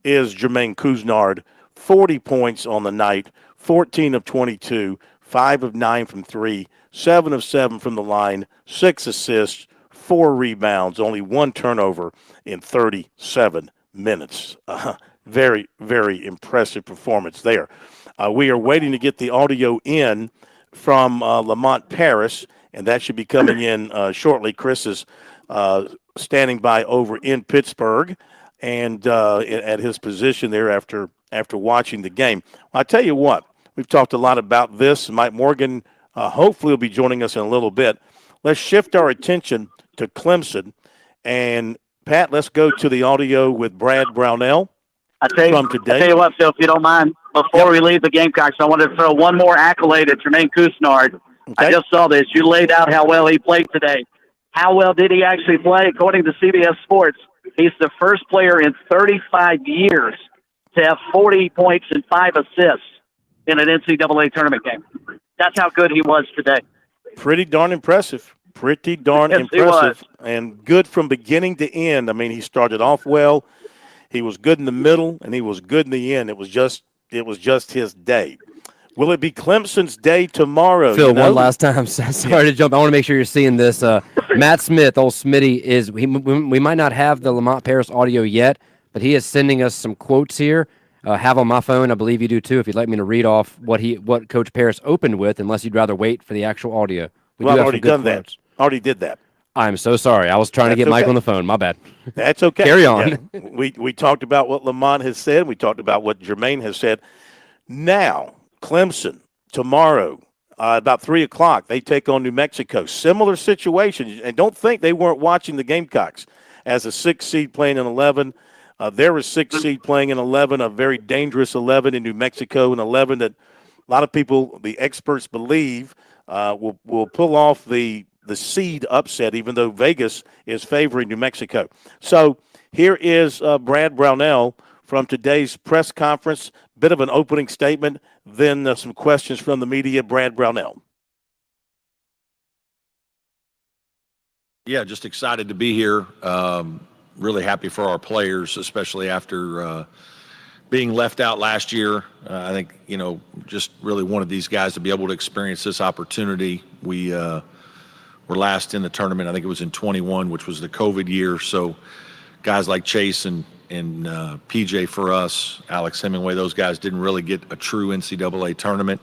is Jermaine Couisnard, 40 points on the night, 14 of 22, 5 of 9 from 3, 7 of 7 from the line, 6 assists, 4 rebounds, only 1 turnover in 37 minutes. Very, very impressive performance there. We are waiting to get the audio in from Lamont Paris, and that should be coming in shortly. Chris is standing by over in Pittsburgh and at his position there after watching the game. Well, I tell you what, we've talked a lot about this. Mike Morgan hopefully will be joining us in a little bit. Let's shift our attention to Clemson. And, Pat, let's go to the audio with Brad Brownell from today. I tell you what, Phil, if you don't mind, before we leave the Gamecocks, I wanted to throw one more accolade at Jermaine Couisnard. Okay. I just saw this. You laid out how well he played today. How well did he actually play? According to CBS Sports, he's the first player in 35 years to have 40 points and 5 assists in an NCAA tournament game. That's how good he was today. Pretty darn impressive. Pretty darn Yes, he impressive and good from beginning to end. I mean, he started off well. He was good in the middle, and he was good in the end. It was just his day. Will it be Clemson's day tomorrow? Phil, one last time. Sorry to jump. I want to make sure you're seeing this. Matt Smith, old Smitty, we might not have the Lamont Paris audio yet, but he is sending us some quotes here. Have on my phone. I believe you do too. If you'd like me to read off what Coach Paris opened with, unless you'd rather wait for the actual audio. Well, I've already done that. Already did that. I'm so sorry. I was trying to get Mike on the phone. My bad. That's okay. Carry on. Yeah. We talked about what Lamont has said. We talked about what Jermaine has said. Now, Clemson, tomorrow, about 3 o'clock, they take on New Mexico. Similar situation. And don't think they weren't watching the Gamecocks as a 6 seed playing in 11. They're a 6 seed playing in 11, a very dangerous 11 in New Mexico, an 11 that a lot of people, the experts believe, will pull off the seed upset, even though Vegas is favoring New Mexico. So here is Brad Brownell from today's press conference. Bit of an opening statement, then some questions from the media. Brad Brownell. Yeah, just excited to be here. Really happy for our players, especially after being left out last year. I think, just really wanted these guys to be able to experience this opportunity. We were last in the tournament. I think it was in 21, which was the COVID year. So guys like Chase and PJ for us, Alex Hemingway, those guys didn't really get a true NCAA tournament.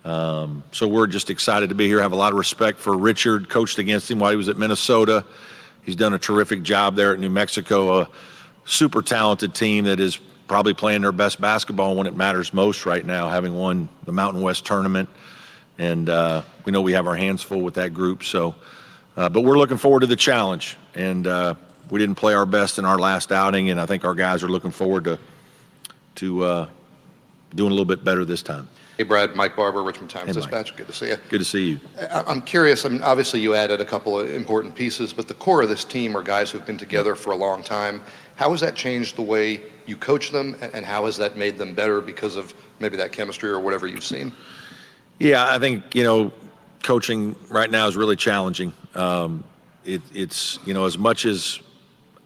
So we're just excited to be here. I have a lot of respect for Richard, coached against him while he was at Minnesota. He's done a terrific job there at New Mexico, a super talented team that is probably playing their best basketball when it matters most right now, having won the Mountain West tournament. And we know we have our hands full with that group. So, but we're looking forward to the challenge. And we didn't play our best in our last outing, and I think our guys are looking forward to doing a little bit better this time. Hey, Brad, Mike Barber, Richmond Times Hey, Mike. Dispatch. Good to see you. Good to see you. I'm curious. I mean, obviously, you added a couple of important pieces, but the core of this team are guys who've been together for a long time. How has that changed the way you coach them, and how has that made them better because of maybe that chemistry or whatever you've seen? Yeah, I think, coaching right now is really challenging. It's as much as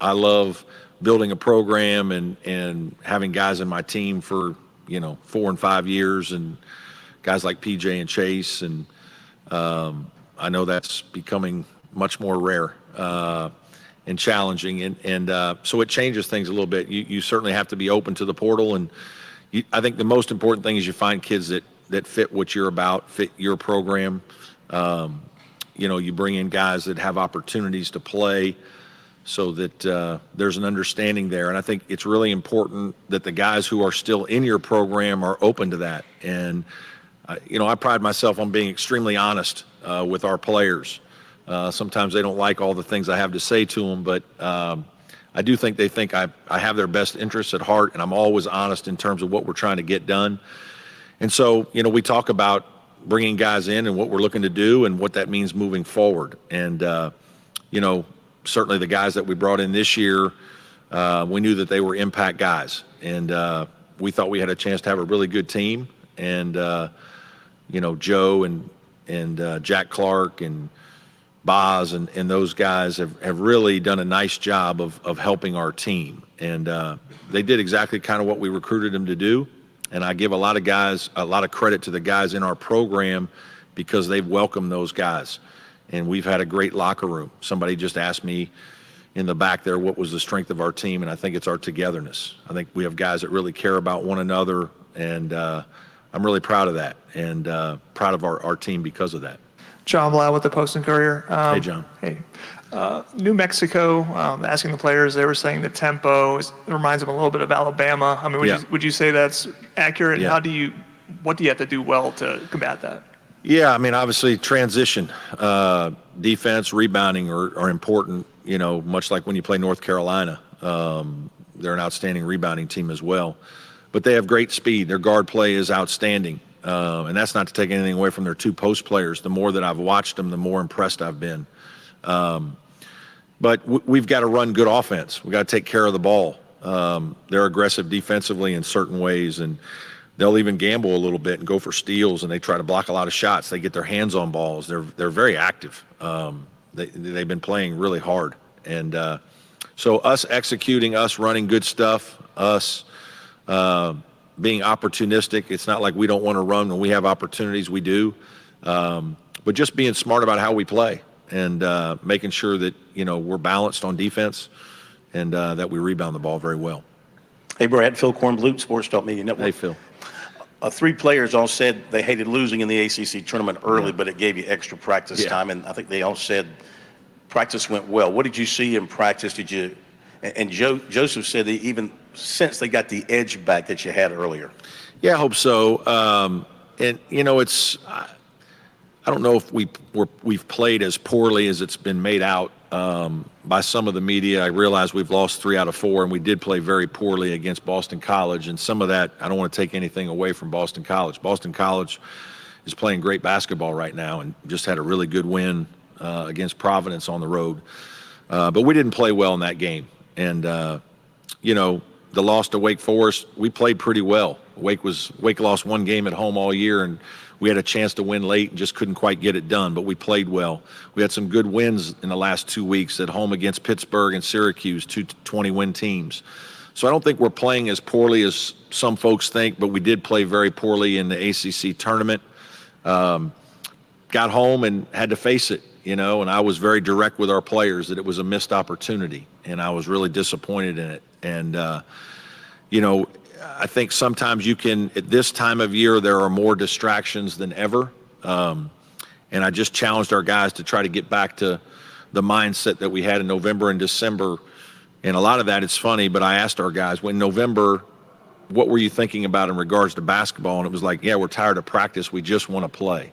I love building a program and having guys in my team for, 4 and 5 years, and guys like PJ and Chase. And I know that's becoming much more rare and challenging. And so it changes things a little bit. You certainly have to be open to the portal. And I think the most important thing is you find kids that fit what you're about, fit your program. You bring in guys that have opportunities to play so that there's an understanding there. And I think it's really important that the guys who are still in your program are open to that. And, I pride myself on being extremely honest with our players. Sometimes they don't like all the things I have to say to them, but I do think they think I have their best interests at heart, and I'm always honest in terms of what we're trying to get done. And so, we talk about bringing guys in and what we're looking to do and what that means moving forward. And, certainly the guys that we brought in this year, we knew that they were impact guys. And we thought we had a chance to have a really good team. And, Joe and Jack Clark and Boz and those guys have really done a nice job of helping our team. And they did exactly kind of what we recruited them to do. And I give a lot of credit to the guys in our program because they've welcomed those guys. And we've had a great locker room. Somebody just asked me in the back there what was the strength of our team, and I think it's our togetherness. I think we have guys that really care about one another, and I'm really proud of that and proud of our team because of that. John Blau with the Post and Courier. Hey, John. Hey. New Mexico, asking the players, they were saying the tempo reminds them a little bit of Alabama. I mean, would you say that's accurate? Yeah. And what do you have to do well to combat that? Yeah, I mean, obviously transition, defense, rebounding are important, much like when you play North Carolina. They're an outstanding rebounding team as well. But they have great speed. Their guard play is outstanding. And that's not to take anything away from their two post players. The more that I've watched them, the more impressed I've been. But we've got to run good offense. We've got to take care of the ball. They're aggressive defensively in certain ways. And they'll even gamble a little bit and go for steals, and they try to block a lot of shots. They get their hands on balls. They're very active. They've been playing really hard. And so us executing, us running good stuff, us being opportunistic. It's not like we don't want to run when we have opportunities. We do. But just being smart about how we play and making sure that, we're balanced on defense and that we rebound the ball very well. Hey, Brad, Phil Kornblut, Sports Talk Media Network. Hey, Phil. 3 players all said they hated losing in the ACC tournament early, but it gave you extra practice time. And I think they all said practice went well. What did you see in practice? And Joseph said that even since they got the edge back that you had earlier. Yeah, I hope so. And it's I don't know if we've played as poorly as it's been made out by some of the media. I realize we've lost 3 out of 4, and we did play very poorly against Boston College. And some of that, I don't want to take anything away from Boston College. Boston College is playing great basketball right now and just had a really good win against Providence on the road. But we didn't play well in that game. And, the loss to Wake Forest, we played pretty well. Wake lost 1 game at home all year, and we had a chance to win late and just couldn't quite get it done, but we played well. We had some good wins in the last 2 weeks at home against Pittsburgh and Syracuse, 2 20-win teams. So I don't think we're playing as poorly as some folks think, but we did play very poorly in the ACC tournament. Got home and had to face it, and I was very direct with our players that it was a missed opportunity, and I was really disappointed in it. And, I think sometimes at this time of year, there are more distractions than ever. And I just challenged our guys to try to get back to the mindset that we had in November and December. And a lot of that, it's funny, but I asked our guys, when November, what were you thinking about in regards to basketball? And it was like, yeah, we're tired of practice. We just want to play.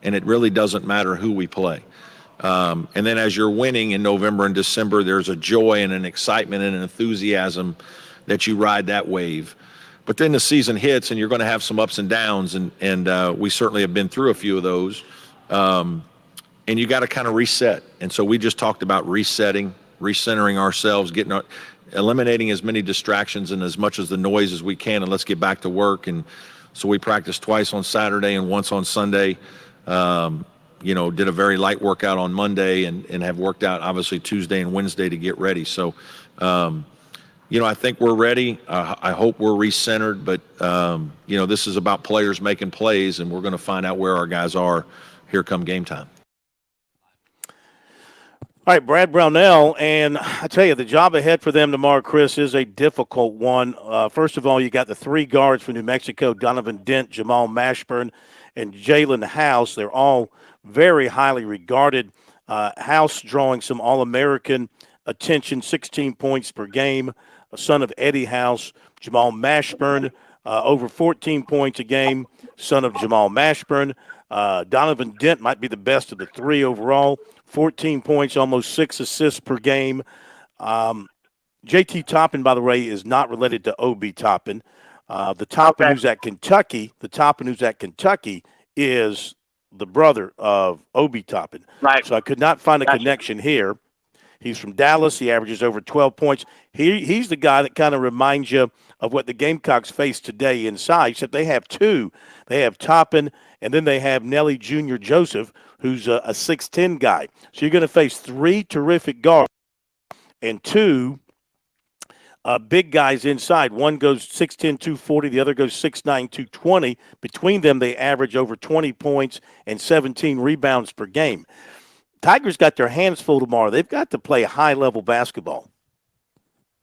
And it really doesn't matter who we play. And then as you're winning in November and December, there's a joy and an excitement and an enthusiasm that you ride that wave. But then the season hits and you're going to have some ups and downs, and we certainly have been through a few of those. And you got to kind of reset. And so we just talked about resetting, recentering ourselves, eliminating as many distractions and as much as the noise as we can, and let's get back to work. And so we practiced twice on Saturday and once on Sunday. Did a very light workout on Monday and have worked out obviously Tuesday and Wednesday to get ready. So, I think we're ready. I hope we're recentered, but, this is about players making plays, and we're going to find out where our guys are here come game time. All right, Brad Brownell, and I tell you, the job ahead for them tomorrow, Chris, is a difficult one. First of all, you got the 3 guards from New Mexico, Donovan Dent, Jamal Mashburn, and Jalen House. They're all very highly regarded. House drawing some All-American attention, 16 points per game, a son of Eddie House. Jamal Mashburn, over 14 points a game, son of Jamal Mashburn. Donovan Dent might be the best of the 3 overall, 14 points, almost 6 assists per game. JT Toppin, by the way, is not related to O.B. Toppin. The Toppin who's at Kentucky, is the brother of O.B. Toppin. Right. So I could not find a connection here. He's from Dallas. He averages over 12 points. He's the guy that kind of reminds you of what the Gamecocks face today inside, except they have 2. They have Toppin, and then they have Nelly Jr. Joseph, who's a 6'10 guy. So you're going to face 3 terrific guards and 2 big guys inside. One goes 6'10", 240. The other goes 6'9", 220. Between them, they average over 20 points and 17 rebounds per game. Tigers got their hands full tomorrow. They've got to play high-level basketball.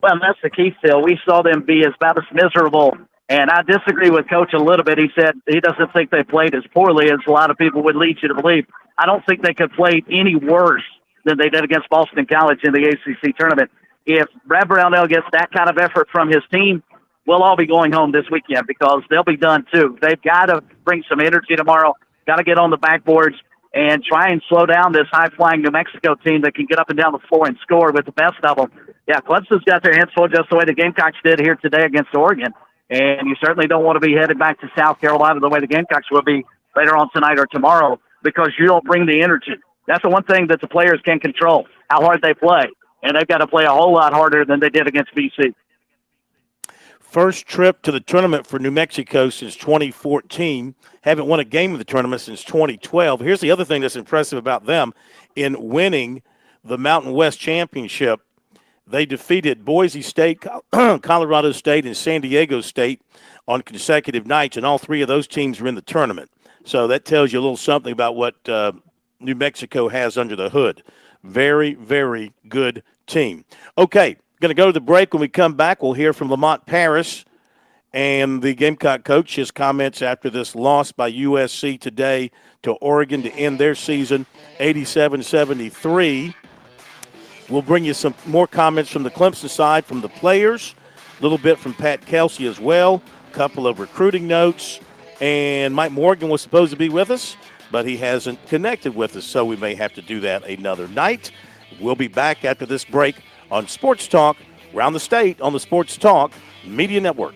Well, that's the key, Phil. We saw them be about as miserable. And I disagree with Coach a little bit. He said he doesn't think they played as poorly as a lot of people would lead you to believe. I don't think they could play any worse than they did against Boston College in the ACC tournament. If Brad Brownell gets that kind of effort from his team, we'll all be going home this weekend because they'll be done too. They've got to bring some energy tomorrow, got to get on the backboards and try and slow down this high-flying New Mexico team that can get up and down the floor and score with the best of them. Yeah, Clemson's got their hands full just the way the Gamecocks did here today against Oregon. And you certainly don't want to be headed back to South Carolina the way the Gamecocks will be later on tonight or tomorrow because you don't bring the energy. That's the one thing that the players can control, how hard they play. And they've got to play a whole lot harder than they did against BC. First trip to the tournament for New Mexico since 2014. Haven't won a game of the tournament since 2012. Here's the other thing that's impressive about them. In winning the Mountain West Championship, they defeated Boise State, Colorado State, and San Diego State on consecutive nights, and all three of those teams were in the tournament. So that tells you a little something about what New Mexico has under the hood. Very, very good team. Okay, going to go to the break. When we come back, we'll hear from Lamont Paris and the Gamecock coach, his comments after this loss by USC today to Oregon to end their season 87-73. We'll bring you some more comments from the Clemson side, from the players, a little bit from Pat Kelsey as well, a couple of recruiting notes, and Mike Morgan was supposed to be with us, but he hasn't connected with us, so we may have to do that another night. We'll be back after this break on Sports Talk around the state on the Sports Talk Media Network.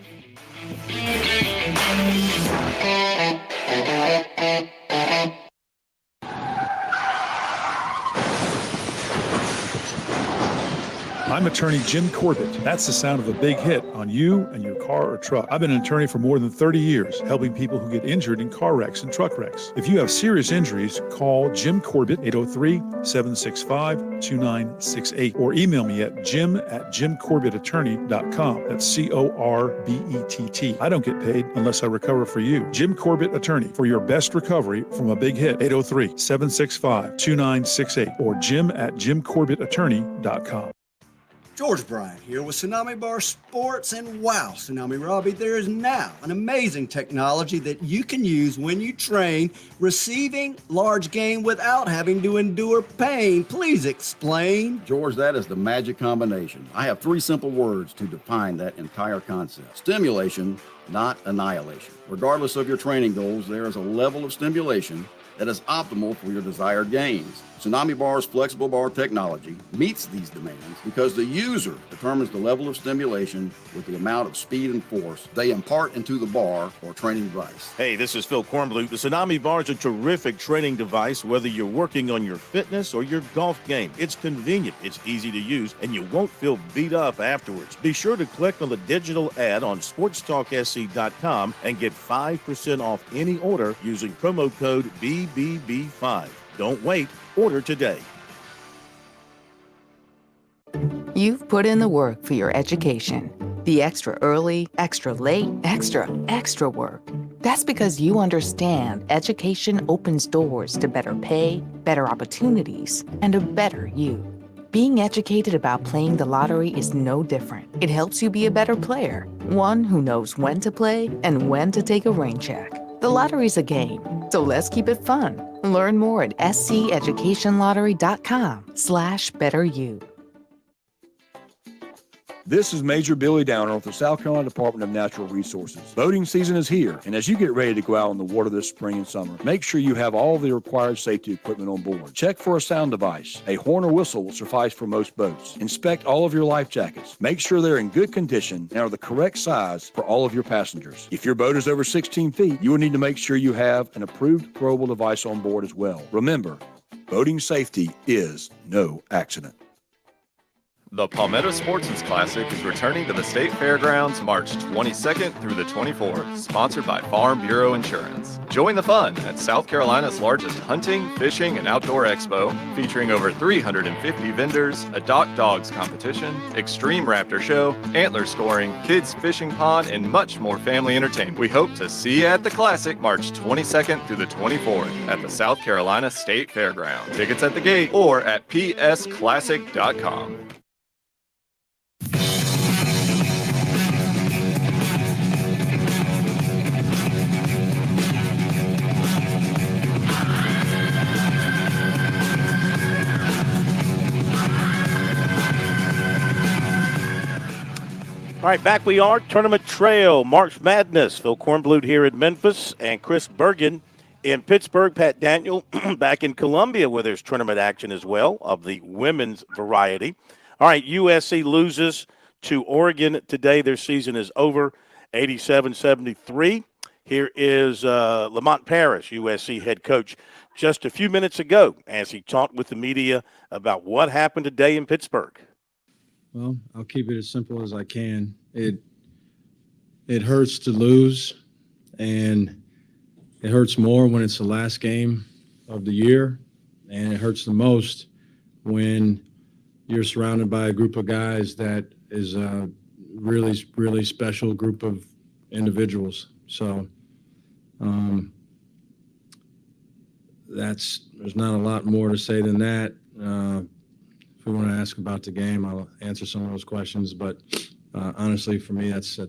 I'm attorney Jim Corbett. That's the sound of a big hit on you and your car or truck. I've been an attorney for more than 30 years, helping people who get injured in car wrecks and truck wrecks. If you have serious injuries, call Jim Corbett, 803-765-2968, or email me at jim@jimcorbettattorney.com. That's Corbett. I don't get paid unless I recover for you. Jim Corbett Attorney, for your best recovery from a big hit, 803-765-2968, or jim@jimcorbettattorney.com. George Bryant here with Tsunami Bar Sports, and wow, Tsunami Robbie, there is now an amazing technology that you can use when you train receiving large game without having to endure pain. Please explain. George, that is the magic combination. I have three simple words to define that entire concept. Stimulation, not annihilation. Regardless of your training goals, there is a level of stimulation that is optimal for your desired gains. Tsunami Bar's flexible bar technology meets these demands because the user determines the level of stimulation with the amount of speed and force they impart into the bar or training device. Hey, this is Phil Kornbluth. The Tsunami Bar is a terrific training device, whether you're working on your fitness or your golf game. It's convenient, it's easy to use, and you won't feel beat up afterwards. Be sure to click on the digital ad on SportsTalkSC.com and get 5% off any order using promo code BBB5. Don't wait. Order today. You've put in the work for your education. The extra early, extra late, extra work. That's because you understand education opens doors to better pay, better opportunities, and a better you. Being educated about playing the lottery is no different. It helps you be a better player, one who knows when to play and when to take a rain check. The lottery's a game, so let's keep it fun. Learn more at sceducationlottery.com/betteryou. This is Major Billy Downer with the South Carolina Department of Natural Resources. Boating season is here, and as you get ready to go out on the water this spring and summer, make sure you have all the required safety equipment on board. Check for a sound device. A horn or whistle will suffice for most boats. Inspect all of your life jackets. Make sure they're in good condition and are the correct size for all of your passengers. If your boat is over 16 feet, you will need to make sure you have an approved throwable device on board as well. Remember, boating safety is no accident. The Palmetto Sportsman's Classic is returning to the State Fairgrounds March 22nd through the 24th, sponsored by Farm Bureau Insurance. Join the fun at South Carolina's largest hunting, fishing, and outdoor expo, featuring over 350 vendors, a Dock Dogs competition, extreme raptor show, antler scoring, kids fishing pond, and much more family entertainment. We hope to see you at the Classic March 22nd through the 24th at the South Carolina State Fairgrounds. Tickets at the gate or at psclassic.com. All right, back we are. Tournament Trail, March Madness. Phil Kornbluth here in Memphis and Chris Bergen in Pittsburgh. Pat Daniel back in Columbia where there's tournament action as well of the women's variety. All right, USC loses to Oregon today. Their season is over, 87-73. Here is Lamont Paris, USC head coach, just a few minutes ago as he talked with the media about what happened today in Pittsburgh. Well, I'll keep it as simple as I can. it hurts to lose, and it hurts more when it's the last game of the year, and it hurts the most when you're surrounded by a group of guys that is a really, really special group of individuals. So there's not a lot more to say than that. If we want to ask about the game, I'll answer some of those questions. But honestly, for me, that's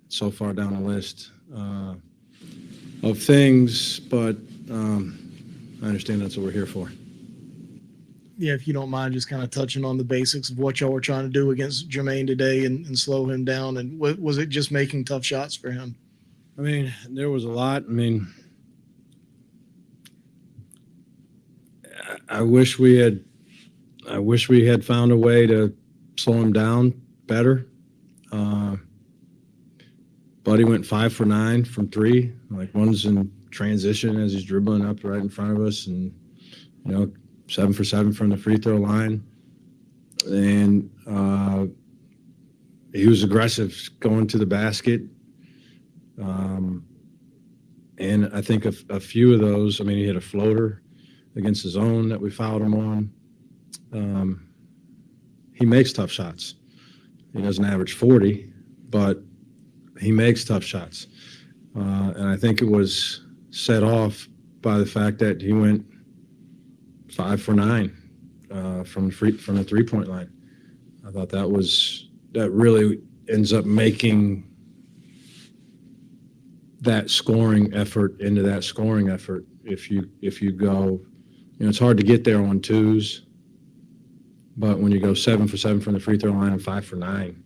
so far down the list of things. But I understand that's what we're here for. Yeah, if you don't mind just kind of touching on the basics of what y'all were trying to do against Jermaine today and slow him down. And was it just making tough shots for him? I mean, there was a lot. I mean, I wish we had found a way to slow him down better. Buddy went 5 for 9 from 3. Like, one's in transition as he's dribbling up right in front of us, and 7 for 7 from the free throw line. And he was aggressive going to the basket. And I think a few of those, I mean, he hit a floater against his own that we fouled him on. He makes tough shots. He doesn't average 40, but he makes tough shots. And I think it was set off by the fact that he went 5 for 9 from the three-point line. I thought that really ends up making that scoring effort into that scoring effort. If you go, it's hard to get there on twos, but when you go 7 for 7 from the free throw line and 5 for 9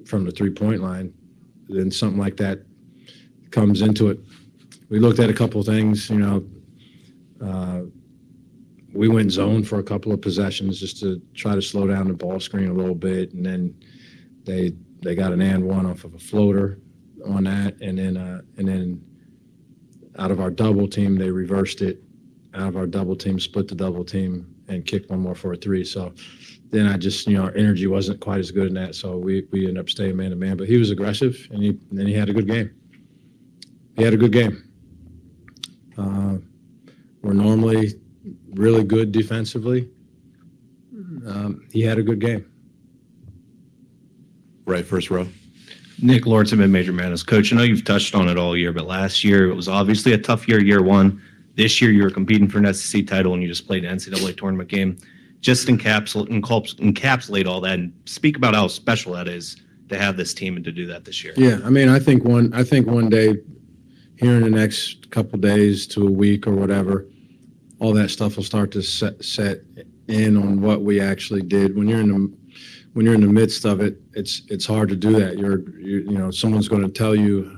from the three-point line, then something like that comes into it. We looked at a couple of things, we went zone for a couple of possessions just to try to slow down the ball screen a little bit, and then they got an and one off of a floater on that, and then out of our double team they reversed it. Out of our double team, split the double team and kicked one more for a 3. So then I just our energy wasn't quite as good in that, so we ended up staying man to man. But he was aggressive, and he had a good game. He had a good game. We're normally really good defensively. He had a good game. Right, first row. Nick Lordson, Mid-Major Madness. Coach, I know you've touched on it all year, but last year it was obviously a tough year one. This year you were competing for an SEC title and you just played an NCAA tournament game. Just encapsulate all that and speak about how special that is to have this team and to do that this year. Yeah, I mean, I think one day, here in the next couple days to a week or whatever, all that stuff will start to set in on what we actually did. When you're in the midst of it, it's hard to do that. Someone's going to tell you,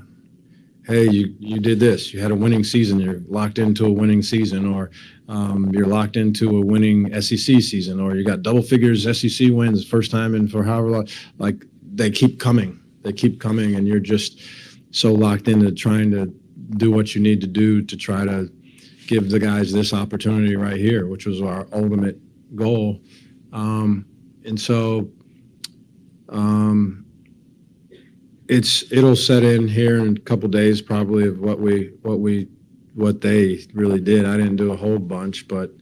hey, you did this. You had a winning season. You're locked into a winning season, or you're locked into a winning SEC season, or you got double figures SEC wins first time in for however long. Like, they keep coming, and you're just so locked into trying to do what you need to do to try to give the guys this opportunity right here, which was our ultimate goal. And so it'll set in here in a couple days probably of what they really did. I didn't do a whole bunch, but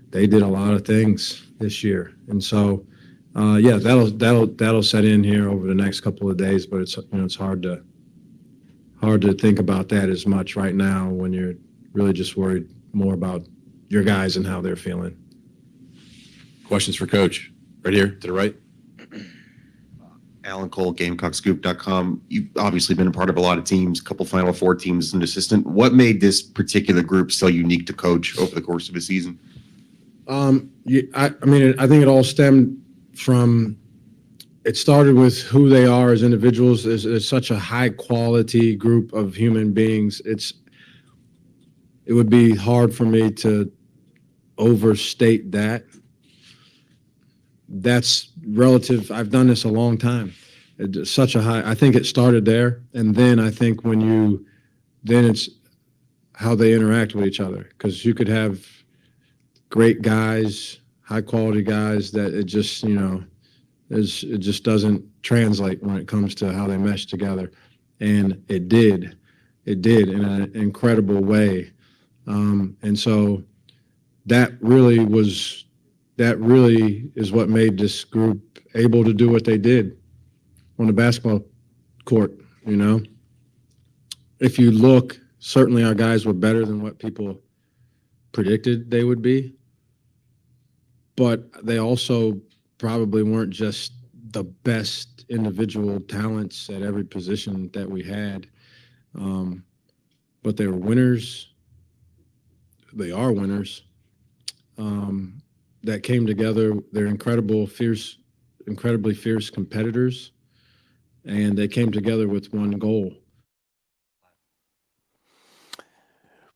they did a lot of things this year. And so that'll set in here over the next couple of days, but it's hard to think about that as much right now when you're really just worried more about your guys and how they're feeling. Questions for Coach? Right here to the right. Alan Cole, GamecockScoop.com. You've obviously been a part of a lot of teams, a couple Final Four teams as an assistant. What made this particular group so unique to coach over the course of the season? I think it all stemmed from, it started with who they are as individuals. It's such a high quality group of human beings. It would be hard for me to overstate that. That's relative. I've done this a long time. It's such a high, I think it started there. And then I think then it's how they interact with each other. Because you could have great guys, high quality guys that it just, it just doesn't translate when it comes to how they mesh together. And it did in an incredible way. And so that really is what made this group able to do what they did on the basketball court. If you look, certainly our guys were better than what people predicted they would be, but they also probably weren't just the best individual talents at every position that we had. But they were winners. They are winners that came together. They're incredibly fierce competitors, and they came together with one goal.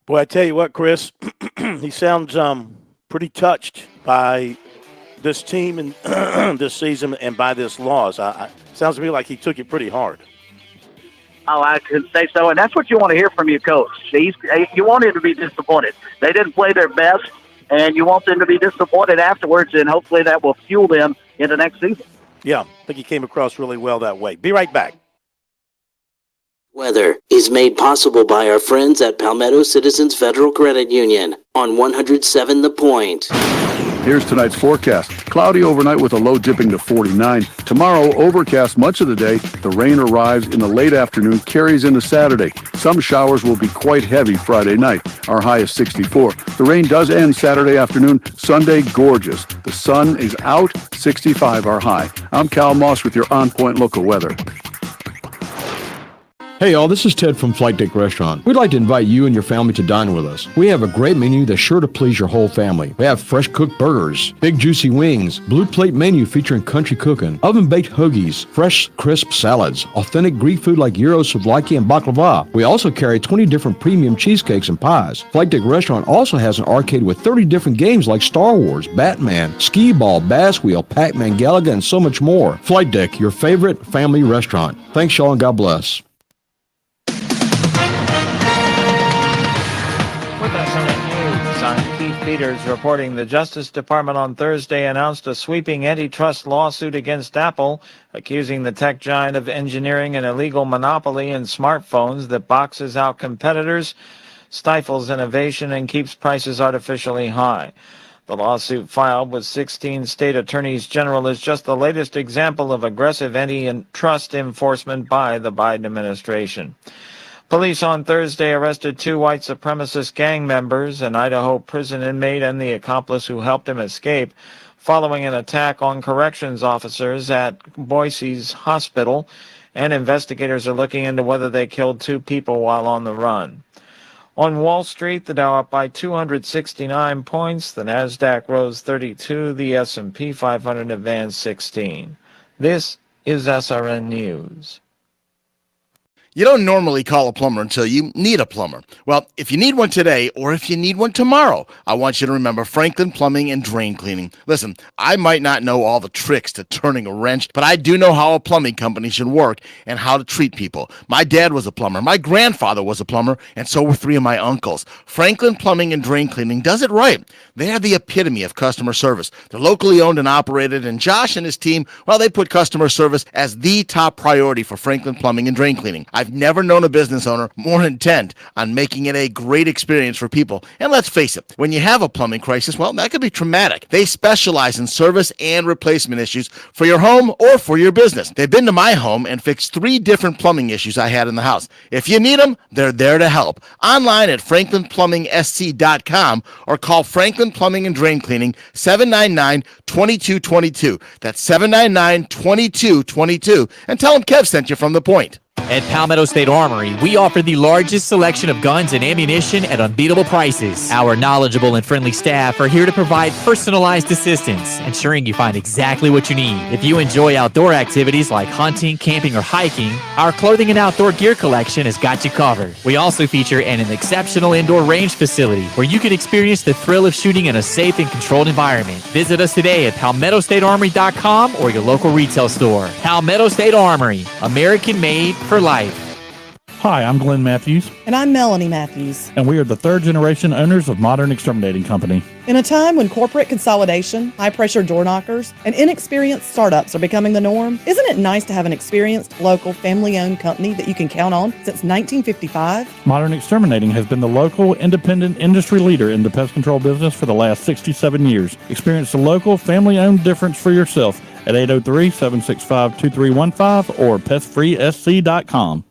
Boy, I tell you what, Chris, he sounds pretty touched by this team and this season and by this loss. Sounds to me like he took it pretty hard. Oh, I could say so, and that's what you want to hear from your coach. You want him to be disappointed. They didn't play their best, and you want them to be disappointed afterwards, and hopefully that will fuel them into next season. Yeah, I think he came across really well that way. Be right back. Weather is made possible by our friends at Palmetto Citizens Federal Credit Union on 107 The Point. Here's tonight's forecast. Cloudy overnight with a low dipping to 49. Tomorrow, overcast much of the day. The rain arrives in the late afternoon, carries into Saturday. Some showers will be quite heavy Friday night. Our high is 64. The rain does end Saturday afternoon. Sunday, gorgeous. The sun is out, 65 our high. I'm Cal Moss with your on-point local weather. Hey y'all, this is Ted from Flight Deck Restaurant. We'd like to invite you and your family to dine with us. We have a great menu that's sure to please your whole family. We have fresh cooked burgers, big juicy wings, blue plate menu featuring country cooking, oven baked hoagies, fresh crisp salads, authentic Greek food like gyros, souvlaki, and baklava. We also carry 20 different premium cheesecakes and pies. Flight Deck Restaurant also has an arcade with 30 different games like Star Wars, Batman, Skee Ball, Bass Wheel, Pac-Man, Galaga, and so much more. Flight Deck, your favorite family restaurant. Thanks y'all and God bless. Keith Peters reporting the Justice Department on Thursday announced a sweeping antitrust lawsuit against Apple, accusing the tech giant of engineering an illegal monopoly in smartphones that boxes out competitors, stifles innovation, and keeps prices artificially high. The lawsuit filed with 16 state attorneys general is just the latest example of aggressive antitrust enforcement by the Biden administration. Police on Thursday arrested 2 white supremacist gang members, an Idaho prison inmate and the accomplice who helped him escape, following an attack on corrections officers at Boise's hospital, and investigators are looking into whether they killed 2 people while on the run. On Wall Street, the Dow up by 269 points, the Nasdaq rose 32, the S&P 500 advanced 16. This is SRN News. You don't normally call a plumber until you need a plumber. Well, if you need one today or if you need one tomorrow, I want you to remember Franklin Plumbing and Drain Cleaning. Listen, I might not know all the tricks to turning a wrench, but I do know how a plumbing company should work and how to treat people. My dad was a plumber. My grandfather was a plumber, and so were 3 of my uncles. Franklin Plumbing and Drain Cleaning does it right. They have the epitome of customer service. They're locally owned and operated, and Josh and his team, well, they put customer service as the top priority for Franklin Plumbing and Drain Cleaning. I've never known a business owner more intent on making it a great experience for people. And let's face it, when you have a plumbing crisis, well, that could be traumatic. They specialize in service and replacement issues for your home or for your business. They've been to my home and fixed 3 different plumbing issues I had in the house. If you need them, they're there to help. Online at franklinplumbing.sc.com or call Franklin Plumbing and Drain Cleaning 799-2222. That's 799-2222. And tell them Kev sent you from The Point. At Palmetto State Armory, we offer the largest selection of guns and ammunition at unbeatable prices. Our knowledgeable and friendly staff are here to provide personalized assistance, ensuring you find exactly what you need. If you enjoy outdoor activities like hunting, camping, or hiking, our clothing and outdoor gear collection has got you covered. We also feature an exceptional indoor range facility where you can experience the thrill of shooting in a safe and controlled environment. Visit us today at PalmettoStateArmory.com or your local retail store. Palmetto State Armory, American made for life. Hi, I'm Glenn Matthews, And I'm Melanie Matthews. and we are the third generation owners of Modern Exterminating Company. In a time when corporate consolidation, high-pressure door knockers, and inexperienced startups are becoming the norm, isn't it nice to have an experienced, local, family-owned company that you can count on since 1955? Modern Exterminating has been the local, independent industry leader in the pest control business for the last 67 years. Experience the local, family-owned difference for yourself at 803-765-2315 or pestfreesc.com.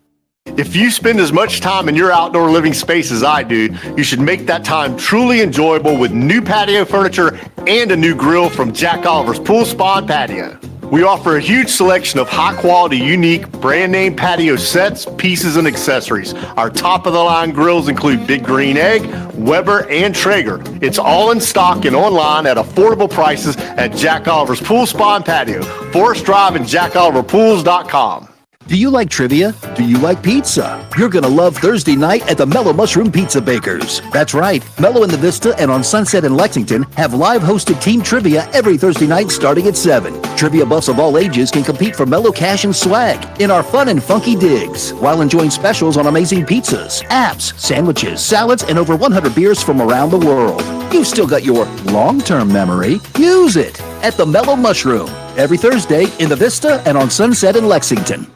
If you spend as much time in your outdoor living space as I do, you should make that time truly enjoyable with new patio furniture and a new grill from Jack Oliver's Pool Spa and Patio. We offer a huge selection of high-quality, unique, brand-name patio sets, pieces, and accessories. Our top-of-the-line grills include Big Green Egg, Weber, and Traeger. It's all in stock and online at affordable prices at Jack Oliver's Pool Spa and Patio, Forest Drive and JackOliverPools.com. Do you like trivia? Do you like pizza? You're going to love Thursday night at the Mellow Mushroom Pizza Bakers. That's right. Mellow in the Vista and on Sunset in Lexington have live hosted team trivia every Thursday night starting at 7. Trivia buffs of all ages can compete for Mellow cash and swag in our fun and funky digs while enjoying specials on amazing pizzas, apps, sandwiches, salads, and over 100 beers from around the world. You've still got your long-term memory. Use it at the Mellow Mushroom every Thursday in the Vista and on Sunset in Lexington.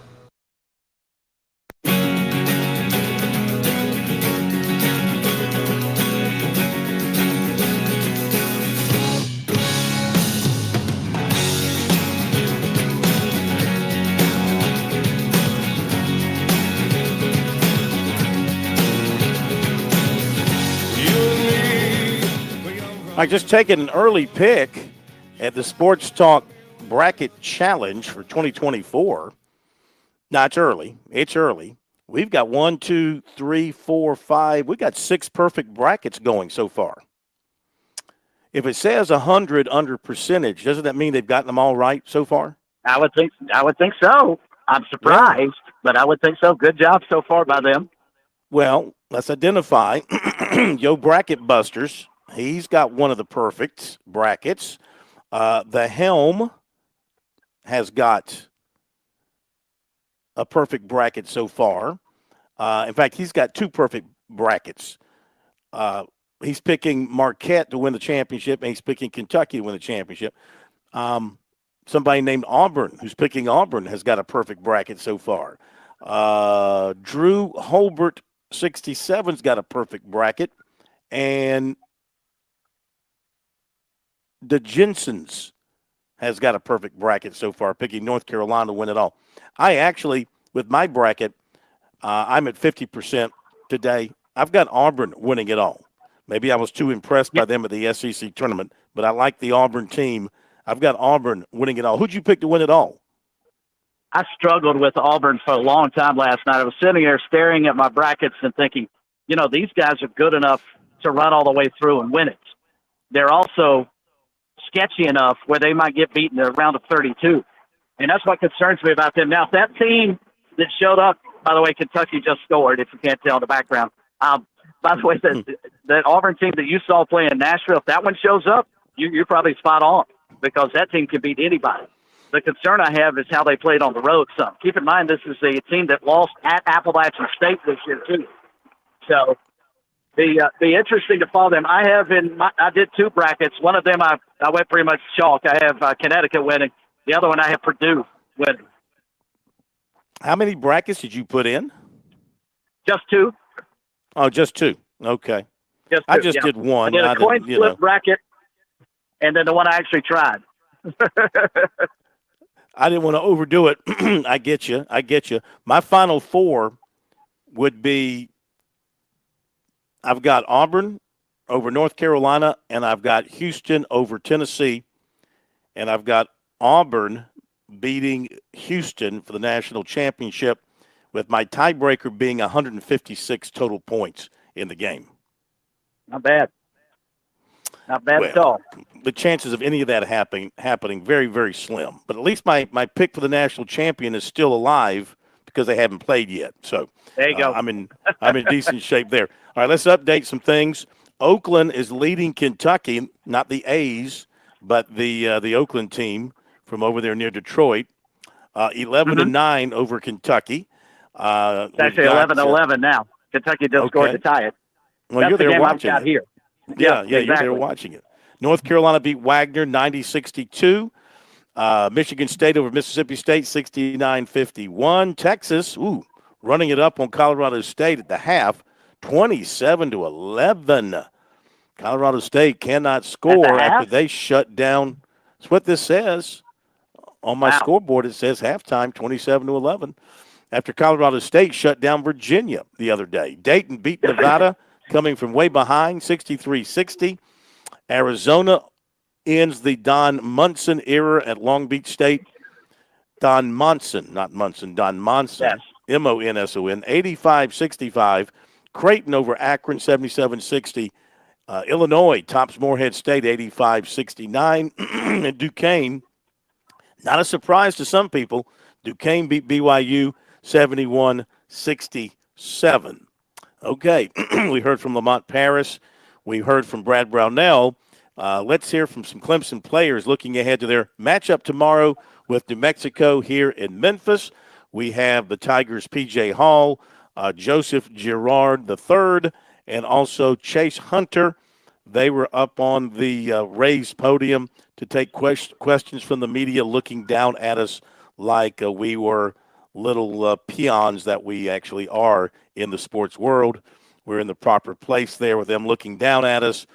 I just taken an early pick at the Sports Talk Bracket Challenge for 2024. Now, it's early. It's early. We've got 1, 2, 3, 4, 5. We've got 6 perfect brackets going so far. If it says 100 under percentage, doesn't that mean they've gotten them all right so far? I would think so. I'm surprised, but I would think so. Good job so far by them. Well, let's identify Yo Bracket Busters. He's got one of the perfect brackets. The Helm has got a perfect bracket so far. In fact, he's got 2 perfect brackets. He's picking Marquette to win the championship, and he's picking Kentucky to win the championship. Somebody named Auburn, who's picking Auburn, has got a perfect bracket so far. Drew Holbert, 67's got a perfect bracket. And the Jensens has got a perfect bracket so far, picking North Carolina to win it all. I actually, with my bracket, I'm at 50% today. I've got Auburn winning it all. Maybe I was too impressed by them at the SEC tournament, but I like the Auburn team. I've got Auburn winning it all. Who'd you pick to win it all? I struggled with Auburn for a long time last night. I was sitting there staring at my brackets and thinking, these guys are good enough to run all the way through and win it. They're also sketchy enough where they might get beaten in a round of 32. And that's what concerns me about them. Now, if that team that showed up, by the way, Kentucky just scored, if you can't tell in the background. By the way, that Auburn team that you saw play in Nashville, if that one shows up, you're probably spot on because that team can beat anybody. The concern I have is how they played on the road some. Keep in mind, this is a team that lost at Appalachian State this year, too. So, be interesting to follow them. I did 2 brackets. One of them I went pretty much chalk. I have Connecticut winning. The other one I have Purdue winning. How many brackets did you put in? Just 2. Oh, just 2. Okay. I just did one. I did a coin flip bracket, and then the one I actually tried. I didn't want to overdo it. I get you. My final 4 would be I've got Auburn over North Carolina, and I've got Houston over Tennessee, and I've got Auburn beating Houston for the national championship with my tiebreaker being 156 total points in the game. Not bad. Not bad at all. The chances of any of that happening very, very slim. But at least my pick for the national champion is still alive because they haven't played yet. So there you go. I'm in decent shape there. All right, let's update some things. Oakland is leading Kentucky, not the A's, but the Oakland team from over there near Detroit, 11-9 over Kentucky. It's actually 11-11 now. Kentucky just scored to tie it. Well, That's you're the there game I've watching got it. here. Yeah, exactly. you're there watching it. North Carolina beat Wagner 90-62. Michigan State over Mississippi State 69-51. Texas, running it up on Colorado State at the half, 27-11. Colorado State cannot score after they shut down. That's what this says. On my scoreboard, it says halftime, 27-11. After Colorado State shut down Virginia the other day. Dayton beat Nevada, coming from way behind, 63-60. Arizona ends the Don Munson era at Long Beach State. Don Monson, not Munson, Don Monson, yes. M-O-N-S-O-N, 85-65. Creighton over Akron, 77-60. Illinois tops Morehead State, 85-69. And Duquesne, not a surprise to some people, Duquesne beat BYU 71-67. Okay, we heard from Lamont Paris. We heard from Brad Brownell. Let's hear from some Clemson players looking ahead to their matchup tomorrow with New Mexico here in Memphis. We have the Tigers' P.J. Hall, Joseph Girard III, and also Chase Hunter. They were up on the raised podium to take questions from the media, looking down at us like we were little peons that we actually are in the sports world. We're in the proper place there with them looking down at us.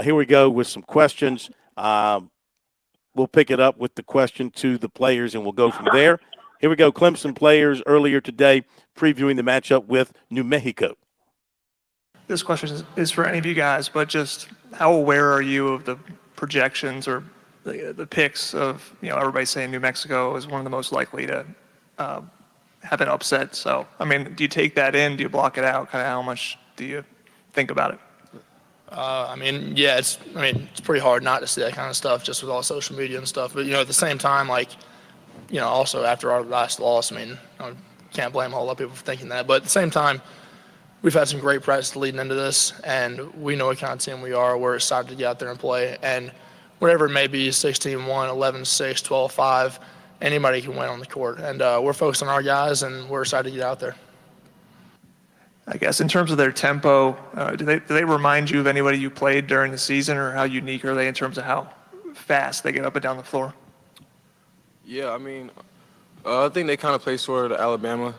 Here we go with some questions. We'll pick it up with the question to the players, and we'll go from there. Here we go. Clemson players earlier today previewing the matchup with New Mexico. This question is for any of you guys, but just how aware are you of the projections or the picks of, everybody saying New Mexico is one of the most likely to have an upset. So, do you take that in? Do you block it out? Kind of how much do you think about it? It's pretty hard not to see that kind of stuff just with all social media and stuff. But, at the same time, also after our last loss, I can't blame a whole lot of people for thinking that. But at the same time, we've had some great practice leading into this, and we know what kind of team we are. We're excited to get out there and play. And whatever it may be, 16-1, 11-6, 12-5, anybody can win on the court. And we're focused on our guys, and we're excited to get out there. I guess in terms of their tempo, do they remind you of anybody you played during the season, or how unique are they in terms of how fast they get up and down the floor? Yeah, I think they kind of play sort of Alabama.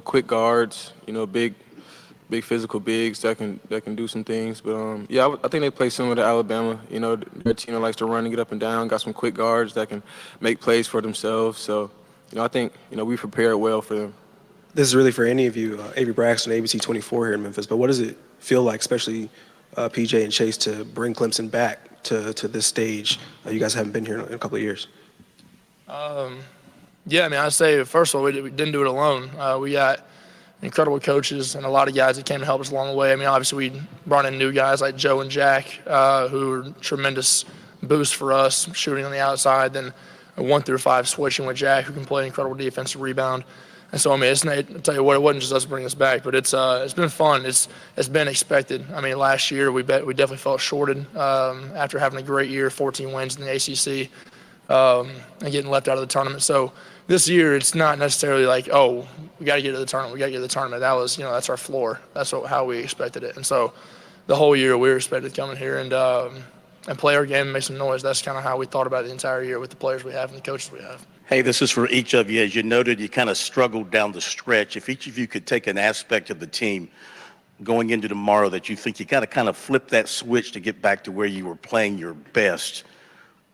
Quick guards, big physical bigs that can do some things. But I think they play similar to Alabama. Their team likes to run and get up and down. Got some quick guards that can make plays for themselves. So, I think we prepared well for them. This is really for any of you, Avery Braxton, ABC 24 here in Memphis. But what does it feel like, especially PJ and Chase, to bring Clemson back to this stage? You guys haven't been here in a couple of years. I'd say, first of all, we didn't do it alone. We got incredible coaches and a lot of guys that came to help us along the way. Obviously, we brought in new guys like Joe and Jack, who were tremendous boosts for us, shooting on the outside, then a 1-5 switching with Jack, who can play incredible defensive rebound. And so, I'll tell you what, it wasn't just us bringing us back, but it's been fun. It's been expected. Last year we definitely felt shorted after having a great year, 14 wins in the ACC, and getting left out of the tournament. So this year it's not necessarily like, oh, we got to get to the tournament. That was, that's our floor. That's how we expected it. And so the whole year we were expected to come in here and play our game and make some noise. That's kind of how we thought about it the entire year with the players we have and the coaches we have. Hey, this is for each of you. As you noted, you kind of struggled down the stretch. If each of you could take an aspect of the team going into tomorrow that you think you got to kind of flip that switch to get back to where you were playing your best,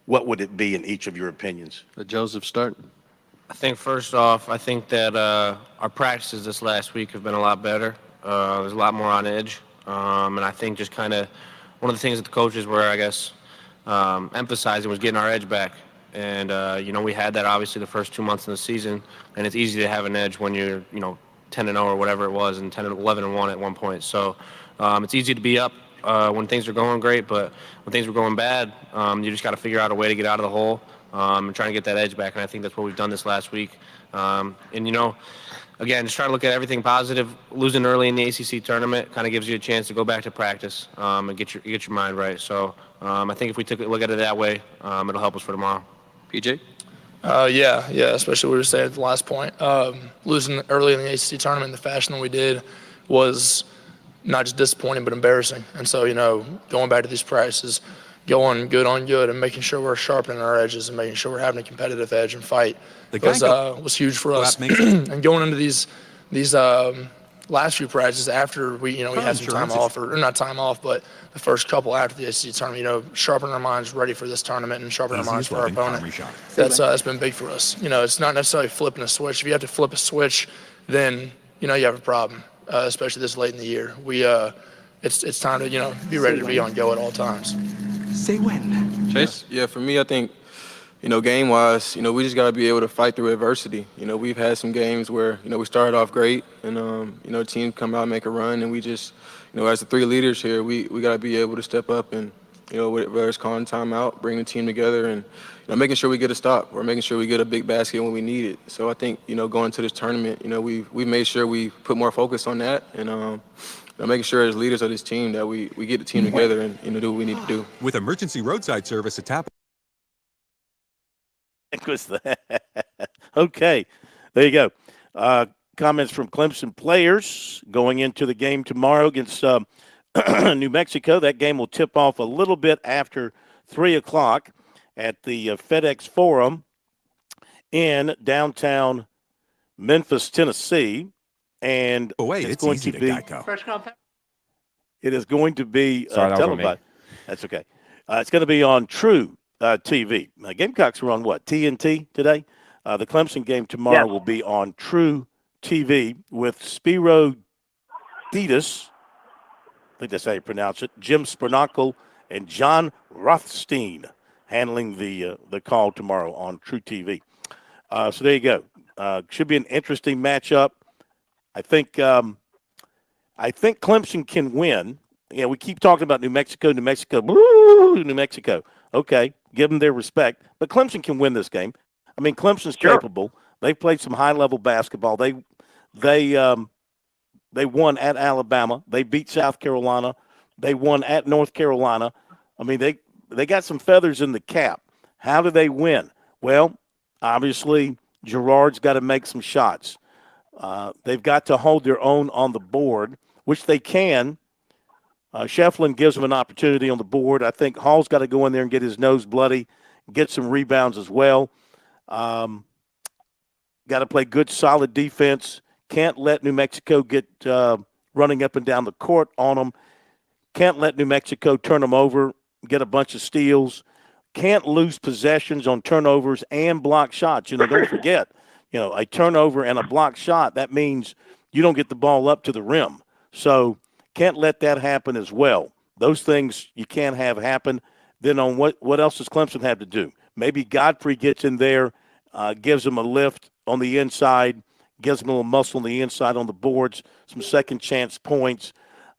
what would it be in each of your opinions? Joseph, start. I think first off, I think that our practices this last week have been a lot better. There's a lot more on edge. And I think just kind of one of the things that the coaches were, I guess, emphasizing was getting our edge back. And, we had that obviously the first 2 months of the season, and it's easy to have an edge when you're, 10-0 or whatever it was, and 11-1 at one point. So it's easy to be up when things are going great, but when things were going bad, you just got to figure out a way to get out of the hole and try to get that edge back. And I think that's what we've done this last week. Again, just try to look at everything positive. Losing early in the ACC tournament kind of gives you a chance to go back to practice and get your mind right. So I think if we took a look at it that way, it'll help us for tomorrow. PJ? Yeah, especially what we were saying at the last point. Losing early in the ACC tournament in the fashion that we did was not just disappointing, but embarrassing. And so, going back to these practices, going good on good and making sure we're sharpening our edges and making sure we're having a competitive edge and fight was huge for us. And going into these last few practices after we had some time off, or not time off, but the first couple after the ACC tournament, sharpening our minds ready for this tournament and sharpening our minds for our opponent. That's been big for us. It's not necessarily flipping a switch. If you have to flip a switch, then you have a problem, especially this late in the year. It's time to be ready to be on go at all times. Say when. Chase? Yeah, for me, I think, game-wise, we just got to be able to fight through adversity. We've had some games where, we started off great and, team come out and make a run, and we just, as the three leaders here, we got to be able to step up and, whether it's calling timeout, bring the team together and, making sure we get a stop or making sure we get a big basket when we need it. So I think, going into this tournament, we've made sure we put more focus on that and, making sure as leaders of this team that we get the team together and do what we need to do. With emergency roadside service at Tapple. Was that? Okay, there you go. Comments from Clemson players going into the game tomorrow against New Mexico. That game will tip off a little bit after 3 o'clock at the FedEx Forum in downtown Memphis, Tennessee. And it's going to be it is going to be televised. That's okay. It's going to be on True TV. Gamecocks are on what? TNT today. The Clemson game tomorrow will be on True TV with Spiro Dedes, I think that's how you pronounce it, Jim Spernacle, and John Rothstein handling the call tomorrow on True TV. So there you go. Should be an interesting matchup. I think Clemson can win. Yeah, we keep talking about New Mexico. Woo, New Mexico. Okay, give them their respect. But Clemson can win this game. I mean, Clemson's capable. They've played some high-level basketball. They won at Alabama. They beat South Carolina. They won at North Carolina. I mean, they got some feathers in the cap. How do they win? Well, obviously, Girard's got to make some shots. They've got to hold their own on the board, which they can. Shefflin gives them an opportunity on the board. I think Hall's got to go in there and get his nose bloody, get some rebounds as well. Got to play good, solid defense. Can't let New Mexico get running up and down the court on them. Can't let New Mexico turn them over, get a bunch of steals. Can't lose possessions on turnovers and block shots. Don't forget, a turnover and a block shot, that means you don't get the ball up to the rim. So can't let that happen as well. Those things you can't have happen. Then on what else does Clemson have to do? Maybe Godfrey gets in there, gives them a lift on the inside, gives them a little muscle on the inside on the boards, some second chance points.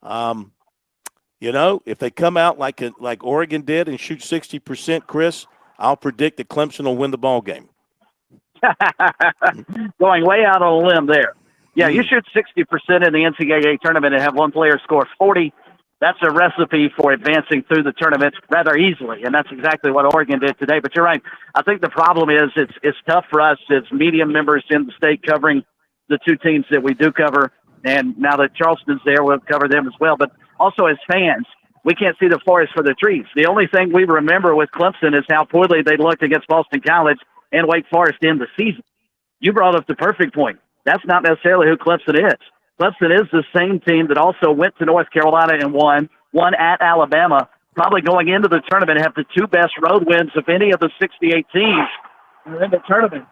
If they come out like Oregon did and shoot 60%, Chris, I'll predict that Clemson will win the ball game. Going way out on a limb there. Yeah, you shoot 60% in the NCAA tournament and have one player score 40. That's a recipe for advancing through the tournament rather easily, and that's exactly what Oregon did today. But you're right. I think the problem is it's tough for us as media members in the state covering the two teams that we do cover, and now that Charleston's there, we'll cover them as well. But also as fans, we can't see the forest for the trees. The only thing we remember with Clemson is how poorly they looked against Boston College and Wake Forest in the season. You brought up the perfect point. That's not necessarily who Clemson is. Clemson is the same team that also went to North Carolina and won at Alabama, probably going into the tournament have the two best road wins of any of the 68 teams in the tournament.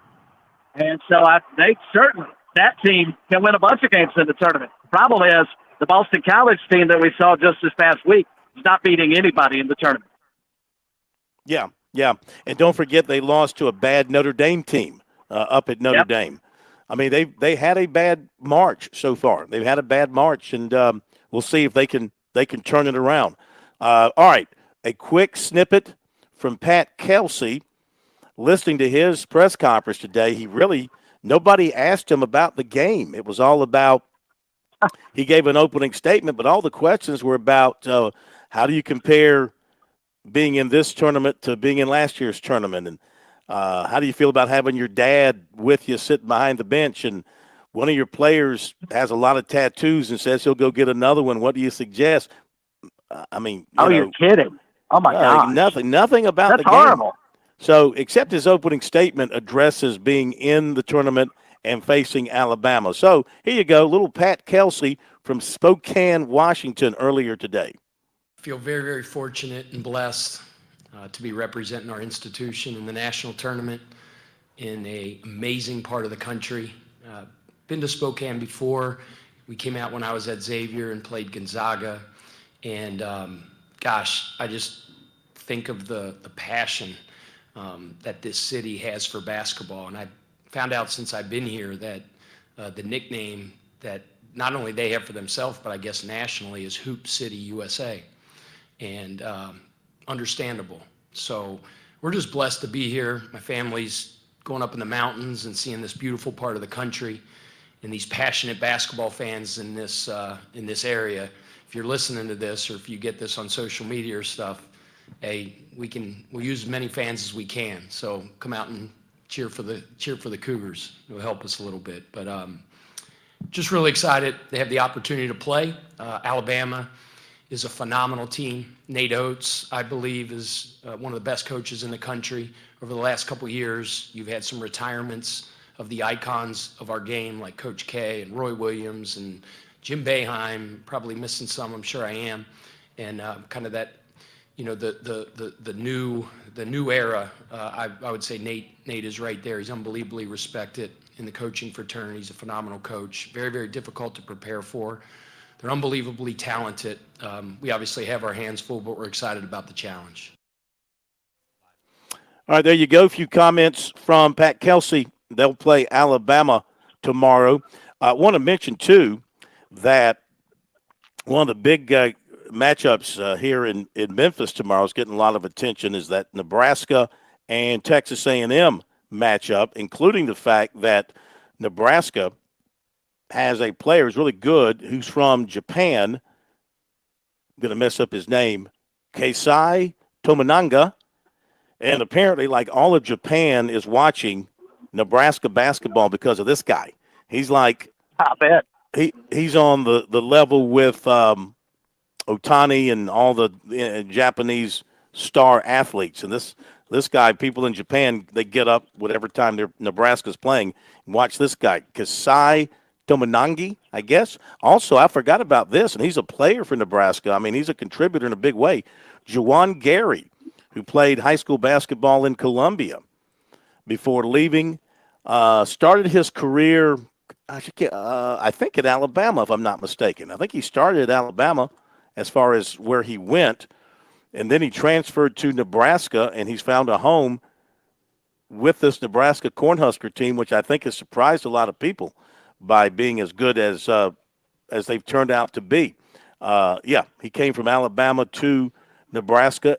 And so they certainly, that team can win a bunch of games in the tournament. The problem is the Boston College team that we saw just this past week is not beating anybody in the tournament. Yeah. And don't forget they lost to a bad Notre Dame team up at Notre Dame. I mean, they had a bad March so far. They've had a bad March, and we'll see if they can turn it around. All right, a quick snippet from Pat Kelsey. Listening to his press conference today, nobody asked him about the game. It was all about he gave an opening statement, but all the questions were about how do you compare being in this tournament to being in last year's tournament, and How do you feel about having your dad with you sitting behind the bench and one of your players has a lot of tattoos and says he'll go get another one? What do you suggest? I mean, you're kidding. Oh, my God. Nothing about That's the game. horrible. So, except his opening statement addresses being in the tournament and facing Alabama. So, here you go, little Pat Kelsey from Spokane, Washington, earlier today. I feel very, very fortunate and blessed to be representing our institution in the national tournament in an amazing part of the country. Been to Spokane before. We came out when I was at Xavier and played Gonzaga. And gosh, I just think of the passion that this city has for basketball. And I found out since I've been here that the nickname that not only they have for themselves, but I guess nationally, is Hoop City, USA. And understandable. So we're just blessed to be here. My family's going up in the mountains and seeing this beautiful part of the country and these passionate basketball fans in this area. If you're listening to this or if you get this on social media or stuff, hey, we'll use as many fans as we can. So come out and cheer for the Cougars. It'll help us a little bit. But just really excited they have the opportunity to play. Alabama is a phenomenal team. Nate Oates, I believe, is one of the best coaches in the country. Over the last couple of years, you've had some retirements of the icons of our game, like Coach K and Roy Williams and Jim Boeheim. Probably missing some, I'm sure I am. And kind of that, the new era. I would say Nate is right there. He's unbelievably respected in the coaching fraternity. He's a phenomenal coach. Very, very difficult to prepare for. They're unbelievably talented. We obviously have our hands full, but we're excited about the challenge. All right, there you go. A few comments from Pat Kelsey. They'll play Alabama tomorrow. I want to mention, too, that one of the big matchups here in Memphis tomorrow is getting a lot of attention is that Nebraska and Texas A&M matchup, including the fact that Nebraska has a player who's really good who's from Japan. I'm going to mess up his name. Keisai Tominanga. And apparently, like all of Japan is watching Nebraska basketball because of this guy. He's like, I bet. He's on the level with Otani and all the Japanese star athletes. And this guy, people in Japan, they get up whatever time Nebraska's playing and watch this guy, Keisai Tominanga, I guess. Also, I forgot about this, and he's a player for Nebraska. I mean, he's a contributor in a big way. Juwan Gary, who played high school basketball in Columbia before leaving, started his career, I think, at Alabama, if I'm not mistaken. I think he started at Alabama as far as where he went, and then he transferred to Nebraska, and he's found a home with this Nebraska Cornhusker team, which I think has surprised a lot of people by being as good as they've turned out to be. He came from Alabama to Nebraska,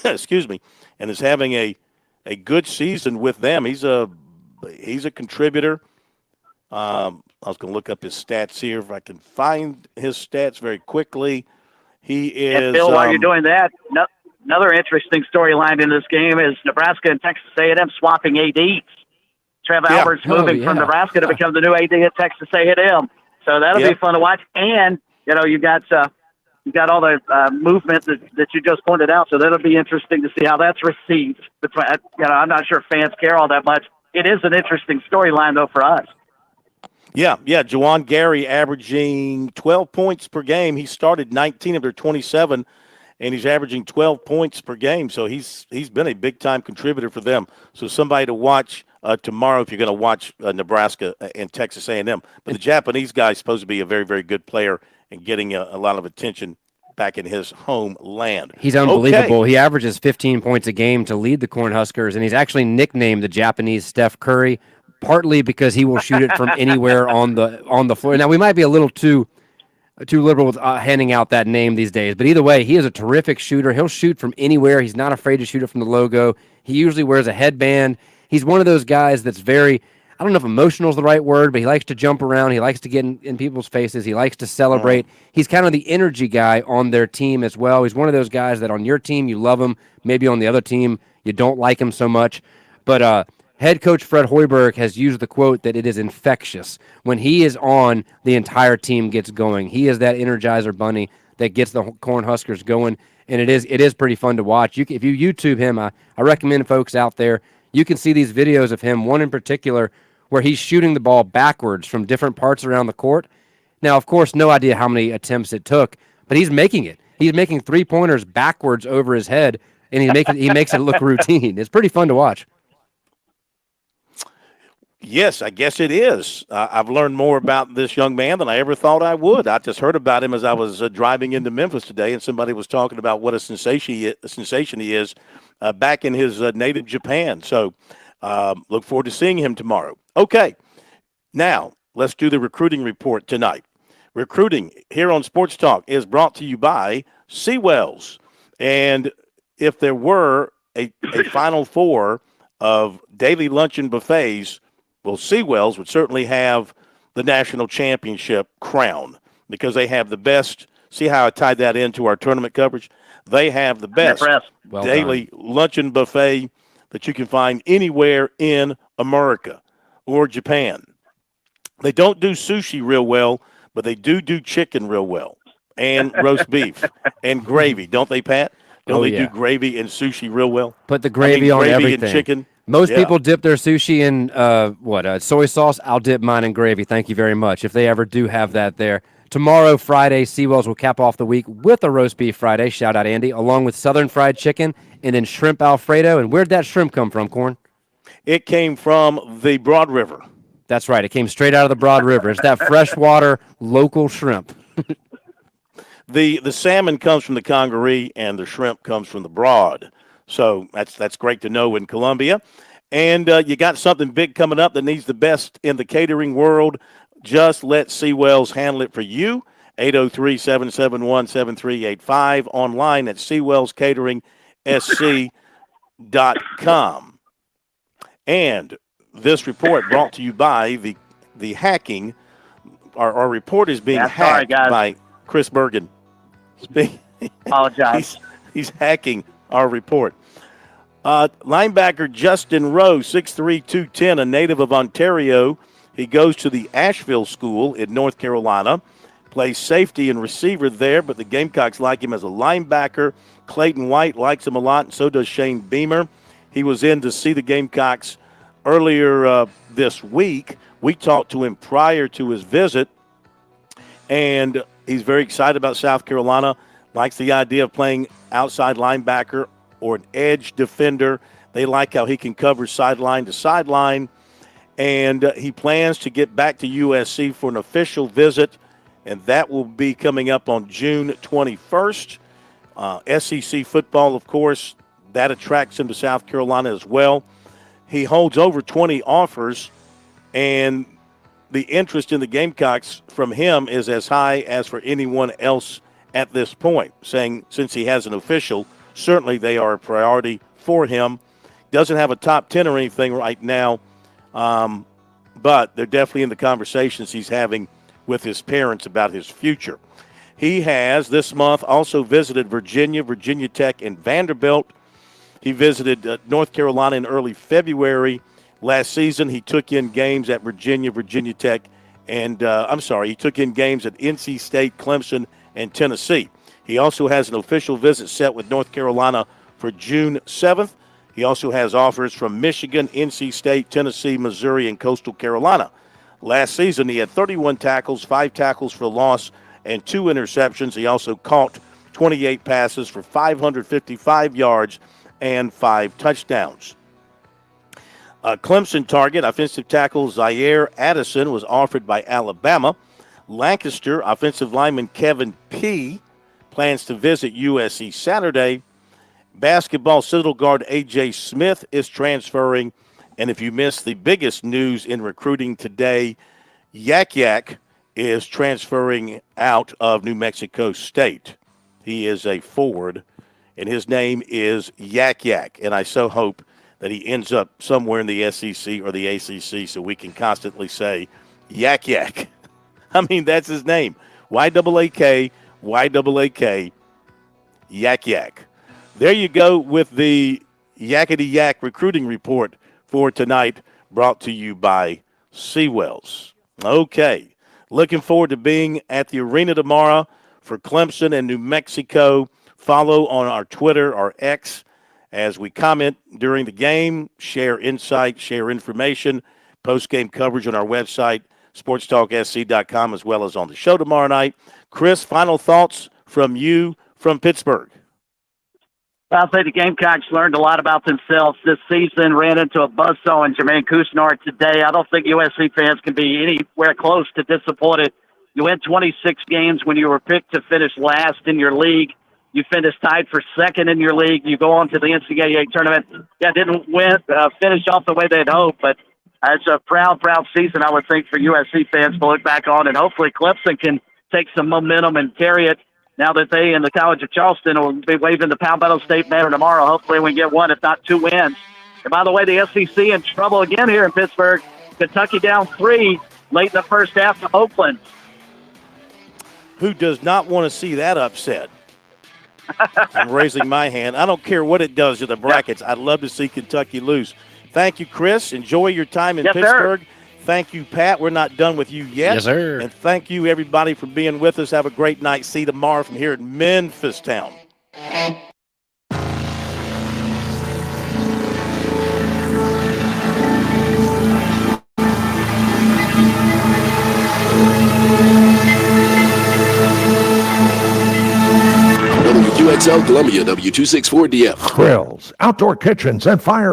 excuse me, and is having a good season with them. He's a contributor. I was going to look up his stats here if I can find his stats very quickly. He is. And Bill, while you're doing that, another interesting storyline in this game is Nebraska and Texas A&M swapping ADs. Trev Albert's moving from Nebraska to become the new AD at Texas A&M. So that'll be fun to watch. And, you got all the movement that you just pointed out. So that'll be interesting to see how that's received. I'm not sure fans care all that much. It is an interesting storyline, though, for us. Yeah. Juwan Gary averaging 12 points per game. He started 19 of their 27, and he's averaging 12 points per game. So he's been a big-time contributor for them. So somebody to watch tomorrow if you're going to watch Nebraska and Texas A&M. But the Japanese guy is supposed to be a very, very good player and getting a lot of attention back in his homeland. He's unbelievable. Okay. He averages 15 points a game to lead the Cornhuskers, and he's actually nicknamed the Japanese Steph Curry, partly because he will shoot it from anywhere on the floor. Now, we might be a little too liberal with handing out that name these days, but either way, he is a terrific shooter. He'll shoot from anywhere. He's not afraid to shoot it from the logo. He usually wears a headband. He's one of those guys that's very, I don't know if emotional is the right word, but he likes to jump around. He likes to get in people's faces. He likes to celebrate. He's kind of the energy guy on their team as well. He's one of those guys that on your team you love him. Maybe on the other team you don't like him so much. But head coach Fred Hoiberg has used the quote that it is infectious. When he is on, the entire team gets going. He is that Energizer bunny that gets the Cornhuskers going, and it is pretty fun to watch. If you YouTube him, I recommend folks out there, you can see these videos of him, one in particular where he's shooting the ball backwards from different parts around the court. Now, of course, no idea how many attempts it took, but he's making it. He's making three-pointers backwards over his head, and he makes it look routine. It's pretty fun to watch. Yes, I guess it is. I've learned more about this young man than I ever thought I would. I just heard about him as I was driving into Memphis today, and somebody was talking about what a sensation he is back in his native Japan. So look forward to seeing him tomorrow. Okay, now let's do the recruiting report tonight. Recruiting here on Sports Talk is brought to you by Seawells. And if there were a Final Four of daily luncheon buffets, well, Seawells would certainly have the national championship crown because they have the best. See how I tied that into our tournament coverage? They have the best daily luncheon buffet that you can find anywhere in America or Japan. They don't do sushi real well, but they do chicken real well and roast beef and gravy. Don't they, Pat? Don't they do gravy and sushi real well? Put the gravy on gravy everything. And chicken. Most people dip their sushi in soy sauce. I'll dip mine in gravy. Thank you very much. If they ever do have that there. Tomorrow, Friday, Seawells will cap off the week with a roast beef Friday. Shout out, Andy. Along with Southern fried chicken and then shrimp Alfredo. And where'd that shrimp come from, Corn? It came from the Broad River. That's right. It came straight out of the Broad River. It's that freshwater local shrimp. The salmon comes from the Congaree and the shrimp comes from the Broad. So that's great to know in Columbia. And you got something big coming up that needs the best in the catering world. Just let Seawells handle it for you. 803-771-7385. Online at SeawellsCateringSC.com. And this report brought to you by the hacking. Our report is being hacked by Chris Bergen. Apologize. He's hacking our report. Linebacker Justin Rowe, 6'3", 210, a native of Ontario. He goes to the Asheville School in North Carolina, plays safety and receiver there, but the Gamecocks like him as a linebacker. Clayton White likes him a lot, and so does Shane Beamer. He was in to see the Gamecocks earlier this week. We talked to him prior to his visit, and he's very excited about South Carolina, likes the idea of playing outside linebacker or an edge defender. They like how he can cover sideline to sideline. And he plans to get back to USC for an official visit, and that will be coming up on June 21st. SEC football, of course, that attracts him to South Carolina as well. He holds over 20 offers, and the interest in the Gamecocks from him is as high as for anyone else at this point, saying since he has an official, certainly they are a priority for him. Doesn't have a top 10 or anything right now, but they're definitely in the conversations he's having with his parents about his future. He has this month also visited Virginia Tech, and Vanderbilt. He visited North Carolina in early February. Last season, he took in games at Virginia Tech, and he took in games at NC State, Clemson, and Tennessee. He also has an official visit set with North Carolina for June 7th. He also has offers from Michigan, NC State, Tennessee, Missouri, and Coastal Carolina. Last season, he had 31 tackles, 5 tackles for loss, and 2 interceptions. He also caught 28 passes for 555 yards and 5 touchdowns. Clemson target, offensive tackle Zaire Addison, was offered by Alabama. Lancaster, offensive lineman Kevin P. plans to visit USC Saturday. Basketball Citadel guard A.J. Smith is transferring. And if you missed the biggest news in recruiting today, Yak Yak is transferring out of New Mexico State. He is a forward, and his name is Yak Yak. And I so hope that he ends up somewhere in the SEC or the ACC so we can constantly say Yak Yak. I mean, that's his name. Y-A-A-K, Y-A-A-K, Yak Yak. There you go with the Yakety Yak recruiting report for tonight, brought to you by Seawells. Okay, looking forward to being at the arena tomorrow for Clemson and New Mexico. Follow on our Twitter, our X, as we comment during the game, share insight, share information, post-game coverage on our website, SportsTalkSC.com, as well as on the show tomorrow night. Chris, final thoughts from you from Pittsburgh. I'll say the Gamecocks learned a lot about themselves this season, ran into a buzzsaw in Jermaine Couisnard today. I don't think USC fans can be anywhere close to disappointed. You win 26 games when you were picked to finish last in your league. You finished tied for second in your league. You go on to the NCAA tournament. Yeah, didn't finish off the way they'd hoped, but it's a proud season, I would think, for USC fans to look back on, and hopefully Clemson can take some momentum and carry it now that they in the College of Charleston will be waving the Palmetto State banner tomorrow. Hopefully we get one, if not two wins. And by the way, the SEC in trouble again here in Pittsburgh. Kentucky down 3 late in the first half to Oakland. Who does not want to see that upset? I'm raising my hand. I don't care what it does to the brackets. I'd love to see Kentucky lose. Thank you, Chris. Enjoy your time in Pittsburgh. Sir. Thank you, Pat. We're not done with you yet. Yes, sir. And thank you, everybody, for being with us. Have a great night. See you tomorrow from here at Memphis Town. WQXL Columbia, W264DF. Grills, outdoor kitchens, and fire